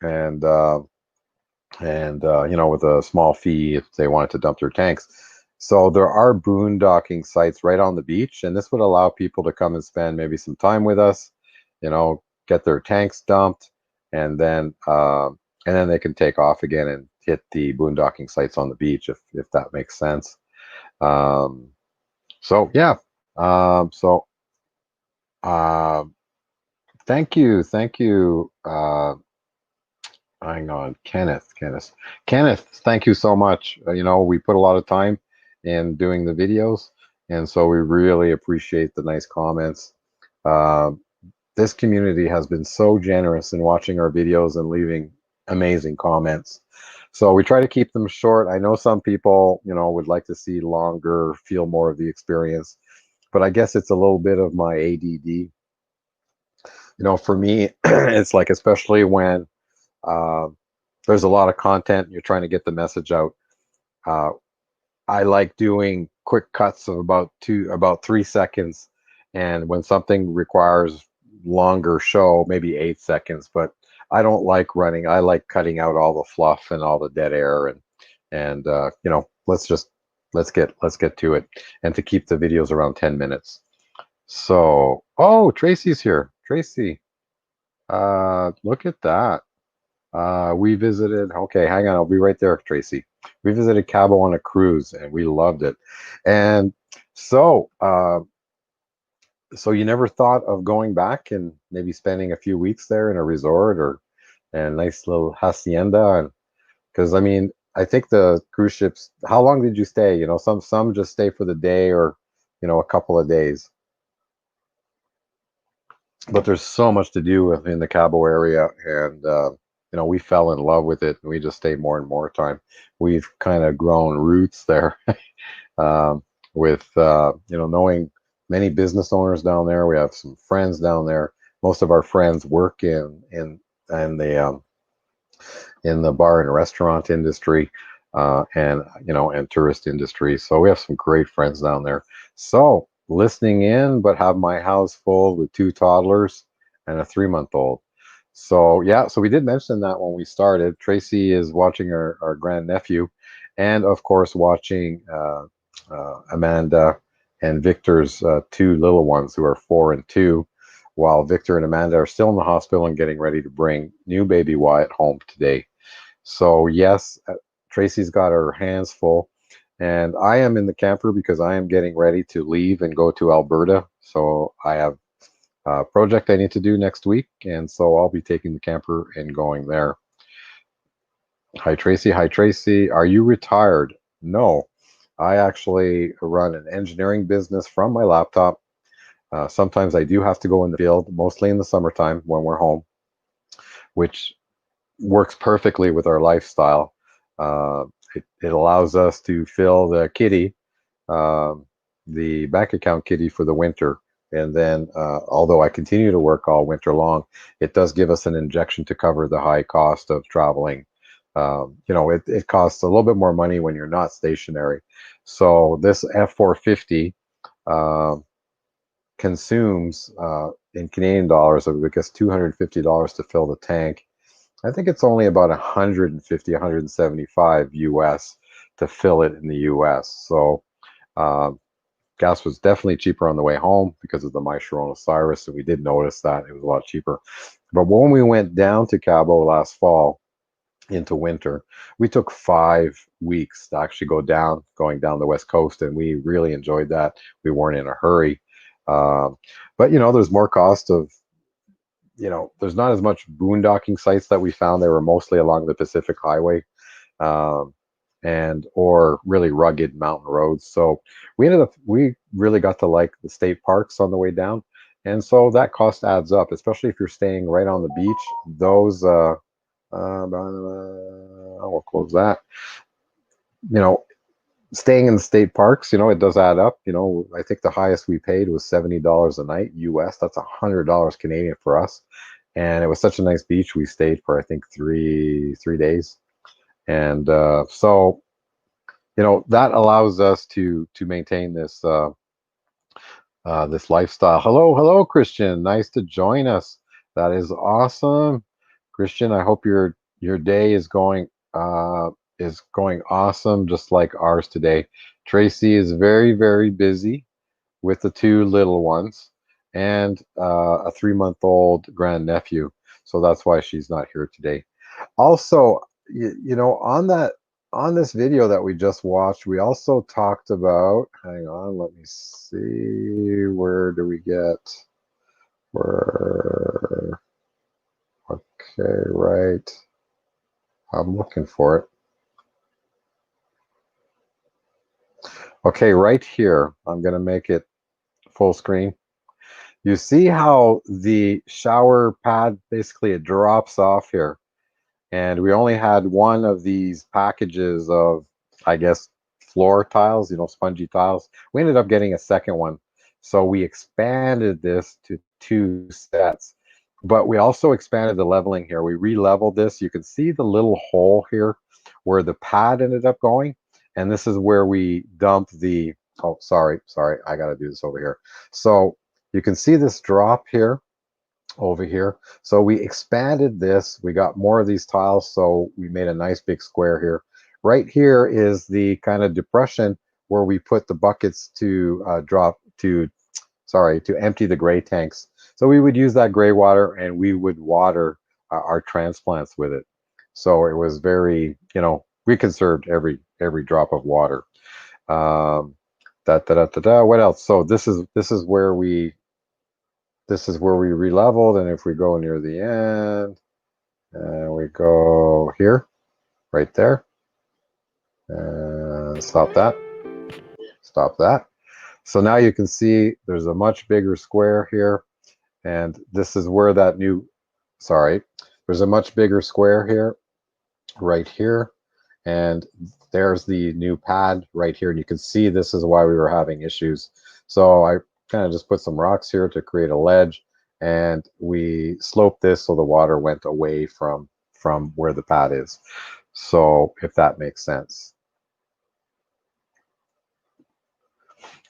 and you know, with a small fee if they wanted to dump their tanks. So there are boondocking sites right on the beach, and this would allow people to come and spend maybe some time with us, you know, get their tanks dumped, and then they can take off again and hit the boondocking sites on the beach if that makes sense. So yeah, thank you. Hang on, Kenneth, thank you so much. You know, we put a lot of time in doing the videos, and so we really appreciate the nice comments. This community has been so generous in watching our videos and leaving amazing comments. So we try to keep them short. I know some people, you know, would like to see longer, feel more of the experience, but I guess it's a little bit of my ADD. You know, for me, it's like, especially when there's a lot of content, you're trying to get the message out. I like doing quick cuts of about 3 seconds, and when something requires longer show, maybe 8 seconds. But I don't like running. I like cutting out all the fluff and all the dead air, and you know, let's get to it, and to keep the videos around 10 minutes. So, oh, Tracy's here. Tracy, look at that. We visited, okay, hang on, I'll be right there, Tracy. We visited Cabo on a cruise, and we loved it. And so, so you never thought of going back and maybe spending a few weeks there in a resort or a nice little hacienda? And because I mean, I think the cruise ships, how long did you stay? You know, some just stay for the day, or, you know, a couple of days. But there's so much to do in the Cabo area, and you know, we fell in love with it, and we just stay more and more time. We've kind of grown roots there, with you know, knowing many business owners down there. We have some friends down there. Most of our friends work in the bar and restaurant industry, and, you know, and tourist industry. So we have some great friends down there. So listening in, but have my house full with 2 toddlers and a 3-month-old. So yeah, so we did mention that when we started. Tracy is watching our grandnephew, and of course watching Amanda and Victor's two little ones who are 4 and 2, while Victor and Amanda are still in the hospital and getting ready to bring new baby Wyatt home today. So yes, Tracy's got her hands full, and I am in the camper because I am getting ready to leave and go to Alberta. So I have project I need to do next week, and so I'll be taking the camper and going there. Hi Tracy. Hi Tracy. Are you retired? No, I actually run an engineering business from my laptop. Sometimes I do have to go in the field, mostly in the summertime when we're home, which works perfectly with our lifestyle. Uh, it allows us to fill the kitty, um, the bank account kitty for the winter. And then, although I continue to work all winter long, it does give us an injection to cover the high cost of traveling. It costs a little bit more money when you're not stationary. So this F450 uh, consumes in Canadian dollars, I guess $250 to fill the tank. I think it's only about 150, 175 US to fill it in the US. So uh, gas was definitely cheaper on the way home because of the My Sharona Cyrus, and we did notice that it was a lot cheaper. But when we went down to Cabo last fall into winter, we took 5 weeks to actually going down the west coast, and we really enjoyed that. We weren't in a hurry, but there's more cost of there's not as much boondocking sites that we found. They were mostly along the Pacific Highway, um, and or really rugged mountain roads. So we really got to like the state parks on the way down, and so that cost adds up, especially if you're staying right on the beach. Those I will close that. You know, Staying in the state parks, it does add up. I think the highest we paid was $70 a night US. That's $100 Canadian for us, and it was such a nice beach. We stayed for I think three days, and so that allows us to maintain this lifestyle. Hello, Christian. Nice to join us. That is awesome, Christian. I hope your day is going awesome, just like ours today. Tracy is very, very busy with the two little ones and a 3-month-old grandnephew. So that's why she's not here today. Also, on this video that we just watched, we also talked about, hang on, let me see, where do we get, where, okay, right, I'm looking for it. Okay, right here, I'm going to make it full screen. You see how the shower pad, basically it drops off here. And we only had one of these packages of, I guess, floor tiles, spongy tiles. We ended up getting a second one. So we expanded this to 2 sets. But we also expanded the leveling here. We re-leveled this. You can see the little hole here where the pad ended up going. And this is where we dumped the, oh, sorry, I got to do this over here. So you can see this drop here over here. So we expanded this. We got more of these tiles. So we made a nice big square here. Right here is the kind of depression where we put the buckets to empty the gray tanks. So we would use that gray water and we would water our transplants with it. So it was very, we conserved every drop of water. What else? So this is where we re-leveled, and if we go near the end, and we go here, right there, and stop that. So now you can see there's a much bigger square here, and this is where there's a much bigger square here, right here, and there's the new pad right here, and you can see this is why we were having issues. So I kind of just put some rocks here to create a ledge, and we sloped this so the water went away from where the pad is. So if that makes sense.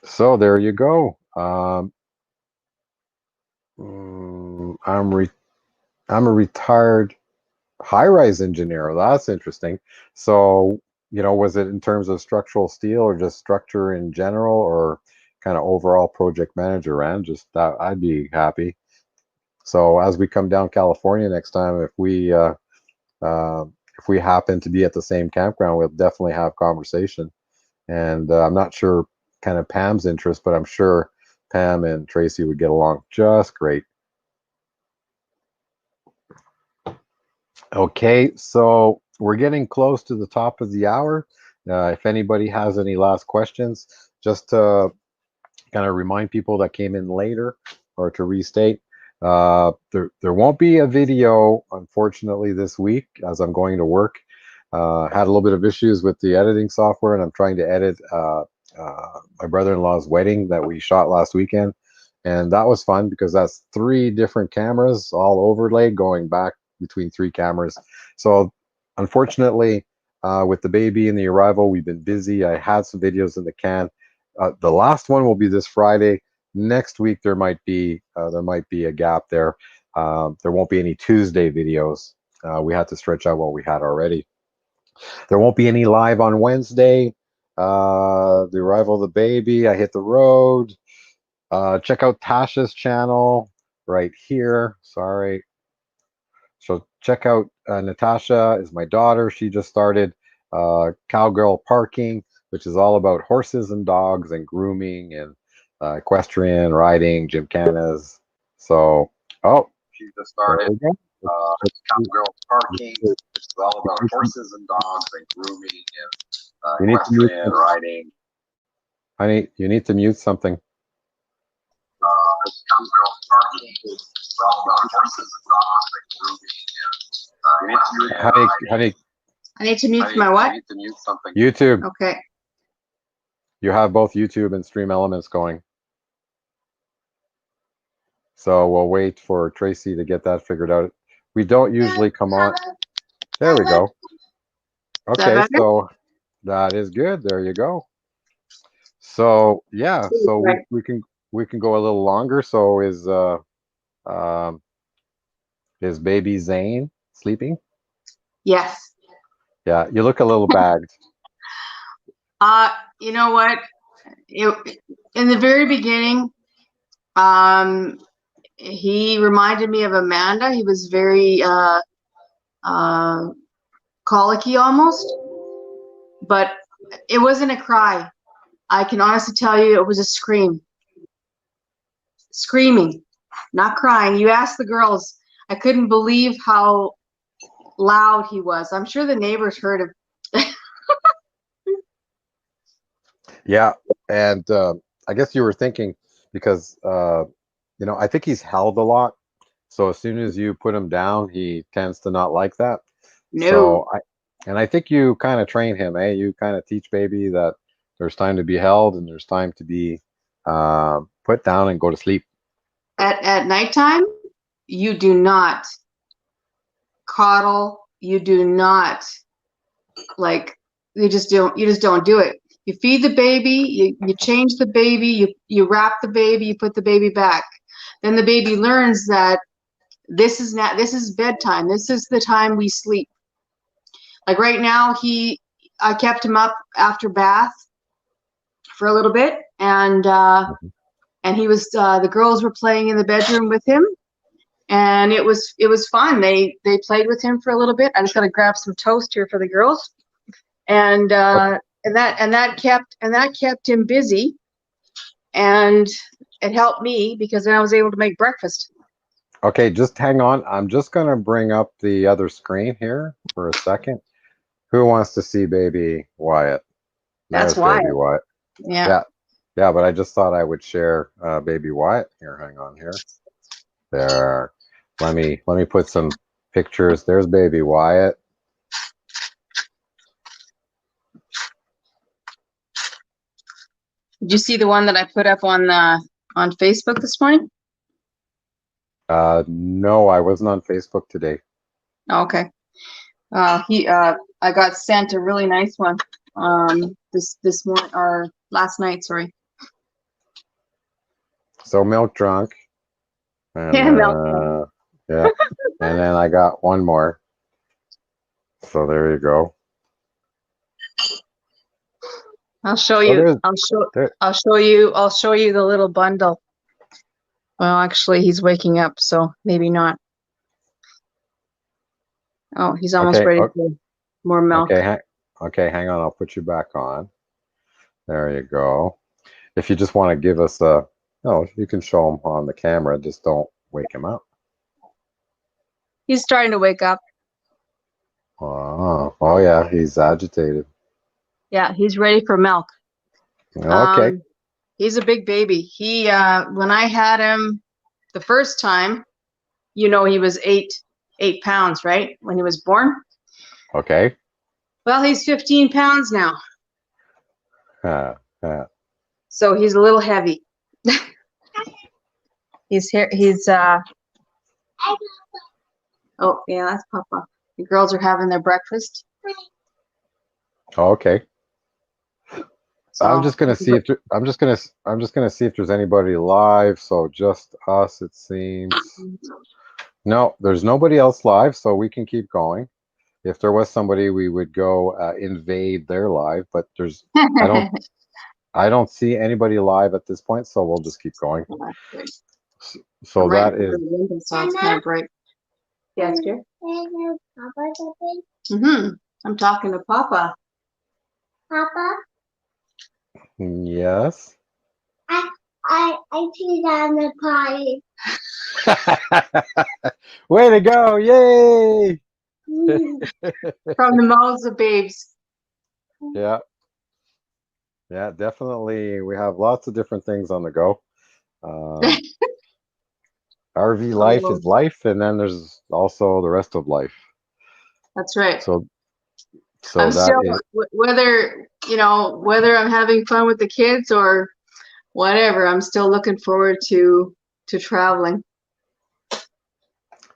So there you go. I'm a retired high-rise engineer. That's interesting. So, was it in terms of structural steel or just structure in general or kind of overall project manager? And just that, I'd be happy. So as we come down California next time, uh, if we happen to be at the same campground, we'll definitely have conversation. And I'm not sure kind of Pam's interest, but I'm sure Pam and Tracy would get along just great. Okay, so we're getting close to the top of the hour. If anybody has any last questions, just to kind of remind people that came in later or to restate, there won't be a video, unfortunately, this week as I'm going to work. Had a little bit of issues with the editing software, and I'm trying to edit my brother-in-law's wedding that we shot last weekend. And that was fun because that's 3 different cameras all overlaid going back between 3 cameras. So unfortunately, with the baby and the arrival, we've been busy. I had some videos in the can. The last one will be this Friday. Next week there might be a gap there. There won't be any Tuesday videos. We had to stretch out what we had already. There won't be any live on Wednesday. The arrival of the baby. I hit the road. Check out Tasha's channel right here. Sorry. So check out Natasha is my daughter. She just started Cowgirl Parking, which is all about horses and dogs and grooming and equestrian riding, gymkhanas. So, she just started Cowgirl Parking, which is all about horses and dogs and grooming and equestrian riding. Honey, you need to mute something. Cowgirl Parking, which is all about horses and dogs and grooming. Honey, I need to mute my what? you need to mute something. YouTube. Okay. You have both YouTube and Stream Elements going. So we'll wait for Tracy to get that figured out. We don't usually come on. There we go. Okay, so that is good. There you go. So yeah, so we can go a little longer. So is baby Zane sleeping? Yes. Yeah, you look a little bagged. You know what? In the very beginning, he reminded me of Amanda. He was very colicky almost, but it wasn't a cry. I can honestly tell you it was a scream. Screaming, not crying. You ask the girls. I couldn't believe how loud he was. I'm sure the neighbors heard him. Yeah, and I guess you were thinking because I think he's held a lot. So as soon as you put him down, he tends to not like that. No. So I think you kind of train him, eh? You kind of teach baby that there's time to be held and there's time to be put down and go to sleep. At nighttime, you do not coddle. You do not you just don't do it. You feed the baby, you change the baby, you wrap the baby, you put the baby back. Then the baby learns that this is bedtime. This is the time we sleep. Like right now, I kept him up after bath for a little bit, and he was the girls were playing in the bedroom with him, and it was fun. They played with him for a little bit. I just gotta grab some toast here for the girls, and that kept him busy, and it helped me because then I was able to make breakfast. Okay, just hang on. I'm just gonna bring up the other screen here for a second. Who wants to see baby Wyatt? That's Wyatt. Baby Wyatt. Yeah, but I just thought I would share baby Wyatt here. Hang on here. There. Let me put some pictures. There's baby Wyatt. Did you see the one that I put up on Facebook this morning? No, I wasn't on Facebook today. Oh, okay. I got sent a really nice one this morning or last night, sorry. So milk drunk. And, yeah, milk drunk. Yeah. And then I got one more. So there you go. I'll show So you. there's there. I'll show you the little bundle. Well, actually, he's waking up, so maybe not. Oh, he's almost Okay. ready for more milk. Okay. Hang on. I'll put you back on. There you go. If you just want to give us a, no, you can show him on the camera. Just don't wake him up. He's starting to wake up. Oh yeah, he's agitated. Yeah, he's ready for milk. Okay. He's a big baby. He when I had him the first time, he was 8 pounds, right? When he was born. Okay. Well, he's 15 pounds now. Uh, uh, So he's a little heavy. He's here. Oh, yeah, that's Papa. The girls are having their breakfast. okay. So I'm just gonna see if I'm just gonna see if there's anybody live. So just us, it seems. No, there's nobody else live, so we can keep going. If there was somebody, we would go invade their live, but there's I don't see anybody live at this point, so we'll just keep going. So right that is. so it's kind of bright. Yes, dear. I'm talking to Papa. Papa. Yes. I peed on the potty. Way to go! Yay! From the mouths of babes. Yeah. Yeah, definitely. We have lots of different things on the go. RV life is life, and then there's also the rest of life. That's right. So I'm that still, is, whether I'm having fun with the kids or whatever, I'm still looking forward to traveling.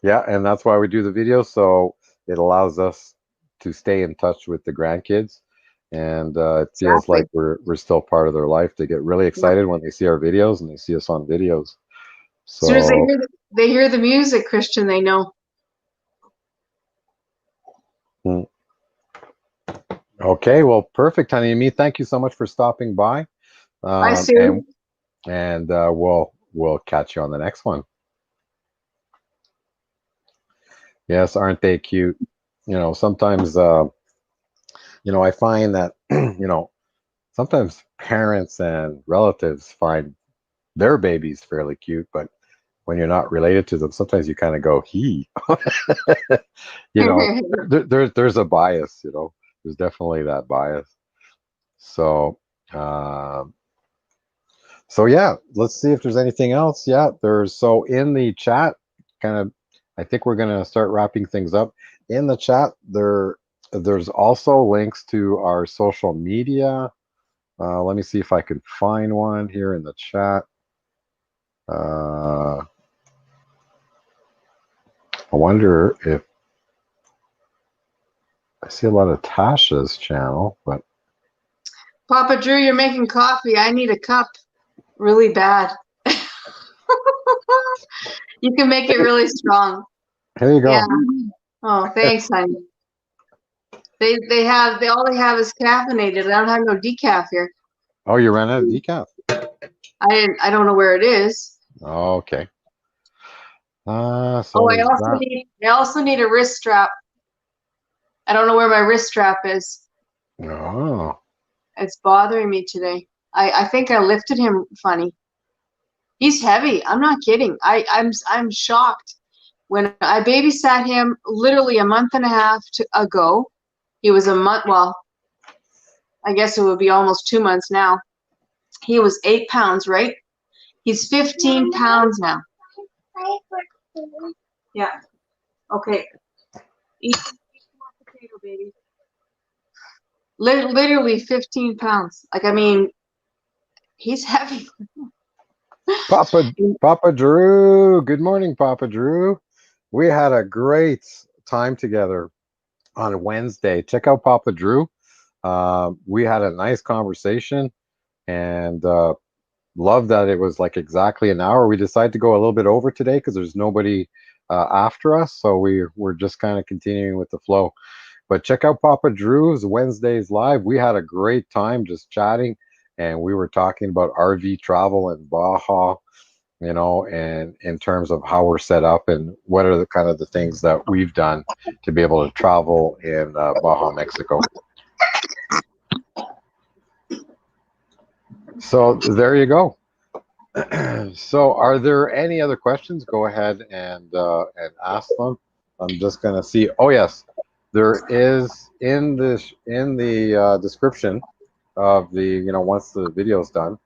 yeah, and that's why we do the video. So it allows us to stay in touch with the grandkids, and it feels like we're still part of their life. They get really excited when they see our videos and they see us on videos. So as soon as they hear the music, Christian, they know. Okay, well, perfect, honey. Me, thank you so much for stopping by. Bye, Sue. And we'll catch you on the next one. Yes, aren't they cute? Sometimes I find that sometimes parents and relatives find their babies fairly cute, but when you're not related to them, sometimes you kind of go, he. There's a bias. There's definitely that bias. So yeah, let's see if there's anything else. Yeah, so in the chat, I think we're gonna start wrapping things up. In the chat, there's also links to our social media. Let me see if I can find one here in the chat. I wonder if I see a lot of Tasha's channel, but Papa Drew, you're making coffee. I need a cup really bad. You can make it really strong. here you go. Yeah. Oh, thanks, honey. All they have is caffeinated. I don't have no decaf here. Oh, you ran out of decaf? I don't know where it is. Okay. I also need a wrist strap. I don't know where my wrist strap is. Oh. It's bothering me today. I think I lifted him funny. He's heavy. I'm not kidding. I'm shocked. When I babysat him literally a month and a half ago, he was a month. Well, I guess it would be almost 2 months now. He was 8 pounds, right? He's 15 pounds now. Yeah. Okay. Eat more potato, baby. Literally 15 pounds. He's heavy. Papa Drew. Good morning, Papa Drew. We had a great time together on Wednesday. Check out Papa Drew. We had a nice conversation, and love that it was like exactly an hour. We decided to go a little bit over today because there's nobody after us, so we're just kind of continuing with the flow. But check out Papa Drew's Wednesdays live. We had a great time just chatting, and we were talking about RV travel and Baja, and in terms of how we're set up and what are the kind of the things that we've done to be able to travel in Baja, Mexico. So there you go. So are there any other questions? Go ahead and ask them. I'm just gonna see. Oh yes, there is in the description of the once the video is done,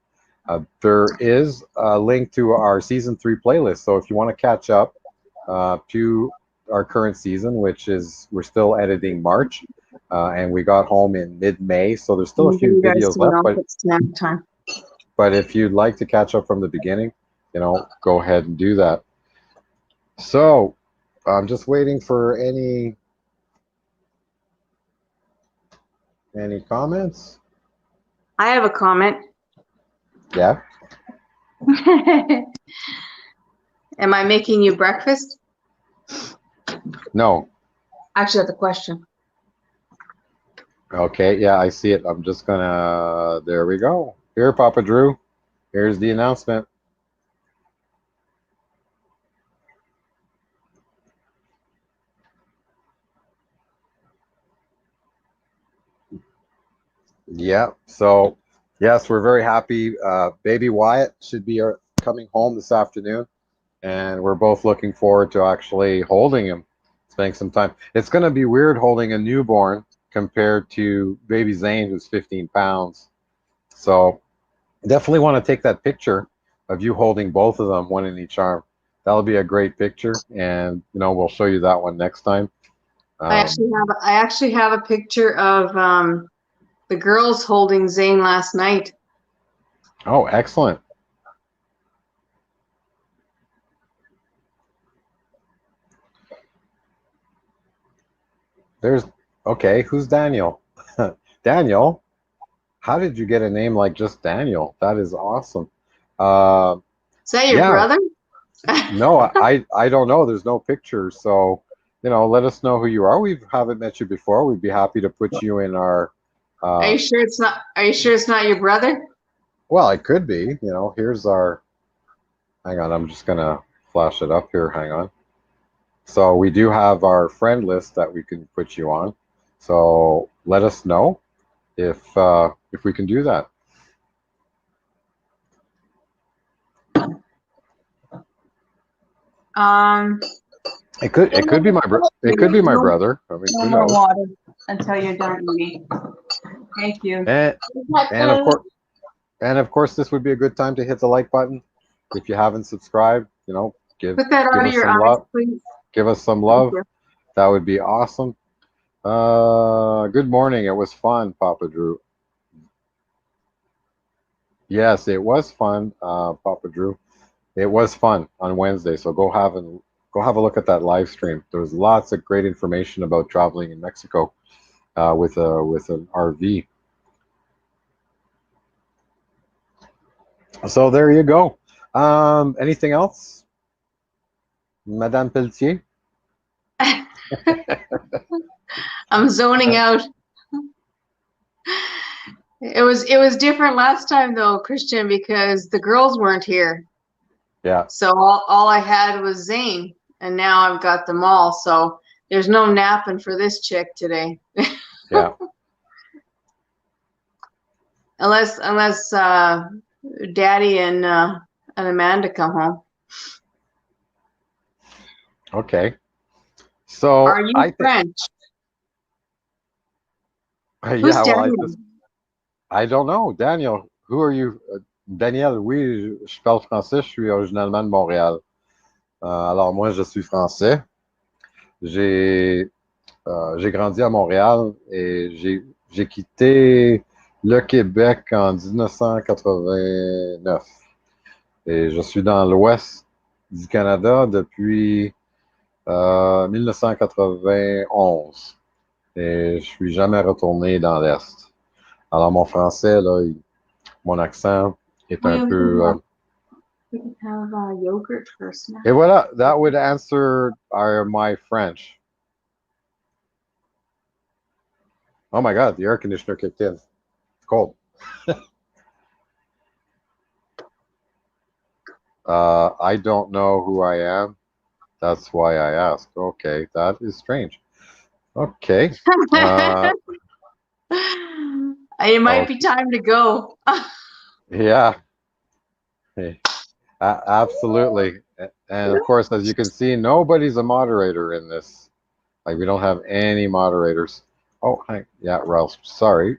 there is a link to our season 3 playlist. So if you want to catch up to our current season, which is we're still editing March, and we got home in mid-May, so there's still a few You guys videos turn left, off at snack time. but if you'd like to catch up from the beginning, go ahead and do that. So I'm just waiting for any comments. I have a comment. Yeah. Am I making you breakfast? No. Actually, that's a question. Okay. Yeah, I see it. I'm just gonna. There we go. Here, Papa Drew. Here's the announcement. Yeah. So, yes, we're very happy. Baby Wyatt should be coming home this afternoon, and we're both looking forward to actually holding him, spending some time. It's going to be weird holding a newborn compared to baby Zane, who's 15 pounds. So, definitely want to take that picture of you holding both of them, one in each arm. That'll be a great picture, and we'll show you that one next time. I actually have a picture of the girls holding Zane last night. Oh, excellent. Okay, who's Daniel? Daniel, how did you get a name like just Daniel? That is awesome. Is that your brother? No, I don't know. There's no picture, so let us know who you are. We haven't met you before. We'd be happy to put you in our. Are you sure it's not? Are you sure it's not your brother? Well, it could be. Here's our. Hang on, I'm just gonna flash it up here. Hang on. So we do have our friend list that we can put you on. So let us know if we can do that. It could be my brother. I mean, who knows? Water until you're done eating. Thank you. And of course, this would be a good time to hit the like button. If you haven't subscribed, give Put that out of your eyes, please. Give us some love. That would be awesome. Good morning. It was fun, Papa Drew. Yes, it was fun, Papa Drew. It was fun on Wednesday. So go have a look at that live stream. There was lots of great information about traveling in Mexico with an RV. So there you go. Anything else, Madame Pelletier? I'm zoning out. It was different last time though, Christian, because the girls weren't here. Yeah. So all I had was Zane, and now I've got them all. So there's no napping for this chick today. Yeah. unless Daddy and Amanda come home. Okay. So are you French? Who's Daniel? I don't know. Daniel, who are you? Daniel, oui, je parle français. Je suis originalement de Montréal. Alors moi, je suis français. J'ai grandi à Montréal et j'ai quitté le Québec en 1989. Et je suis dans l'ouest du Canada depuis 1991. Et je suis jamais retourné dans l'Est. Alors, mon français, là, mon accent est un peu... We can have yogurt for a snack. That would answer my French. Oh my God, the air conditioner kicked in. It's cold. I don't know who I am. That's why I asked. Okay, that is strange. Okay. It might be time to go. Yeah. Absolutely. And of course, as you can see, nobody's a moderator in this. Like, we don't have any moderators. Oh, hi. Yeah, Ralph, sorry.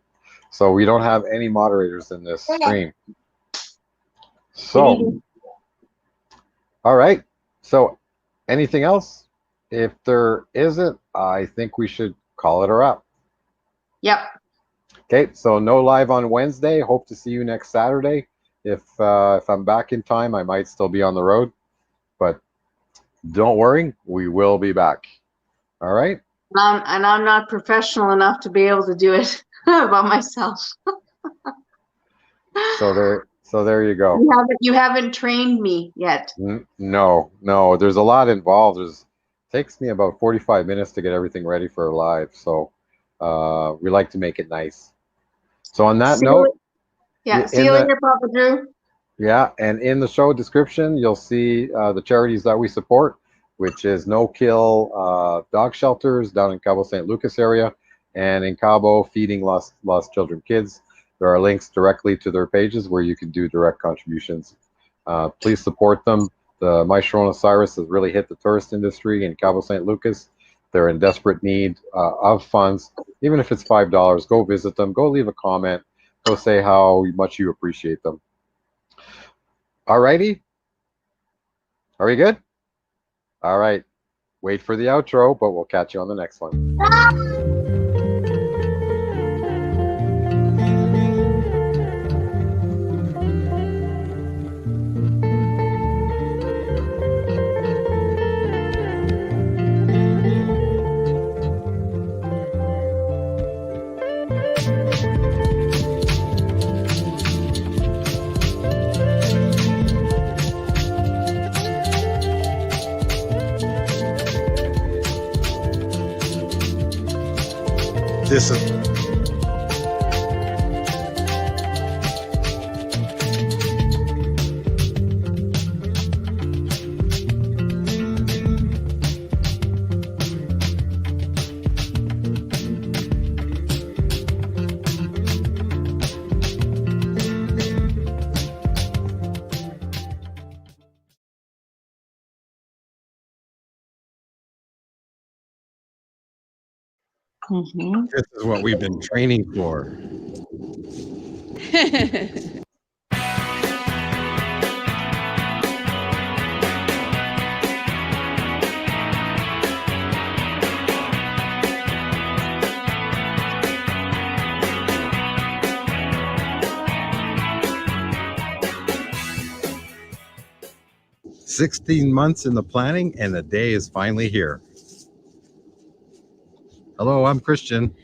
So we don't have any moderators in this stream. So, all right. So, anything else? If there isn't, I think we should call it a wrap. Yep. Okay, so no live on Wednesday. Hope to see you next Saturday. If I'm back in time, I might still be on the road, but don't worry, we will be back. All right. And I'm not professional enough to be able to do it by myself. So there you go. You haven't trained me yet. No. There's a lot involved. Takes me about 45 minutes to get everything ready for live. So we like to make it nice. So on that note, see you later, Papa Drew. Yeah, and in the show description, you'll see the charities that we support, which is No Kill Dog Shelters down in Cabo St. Lucas area, and in Cabo, Feeding Lost Children Kids. There are links directly to their pages where you can do direct contributions. Please support them. The My Sharona Cyrus has really hit the tourist industry in Cabo St. Lucas. They're in desperate need of funds. Even if it's $5, go visit them. Go leave a comment. Go say how much you appreciate them. All righty. Are we good? All right. Wait for the outro, but we'll catch you on the next one. This is this is what we've been training for. 16 months in the planning, and the day is finally here. Hello, I'm Christian.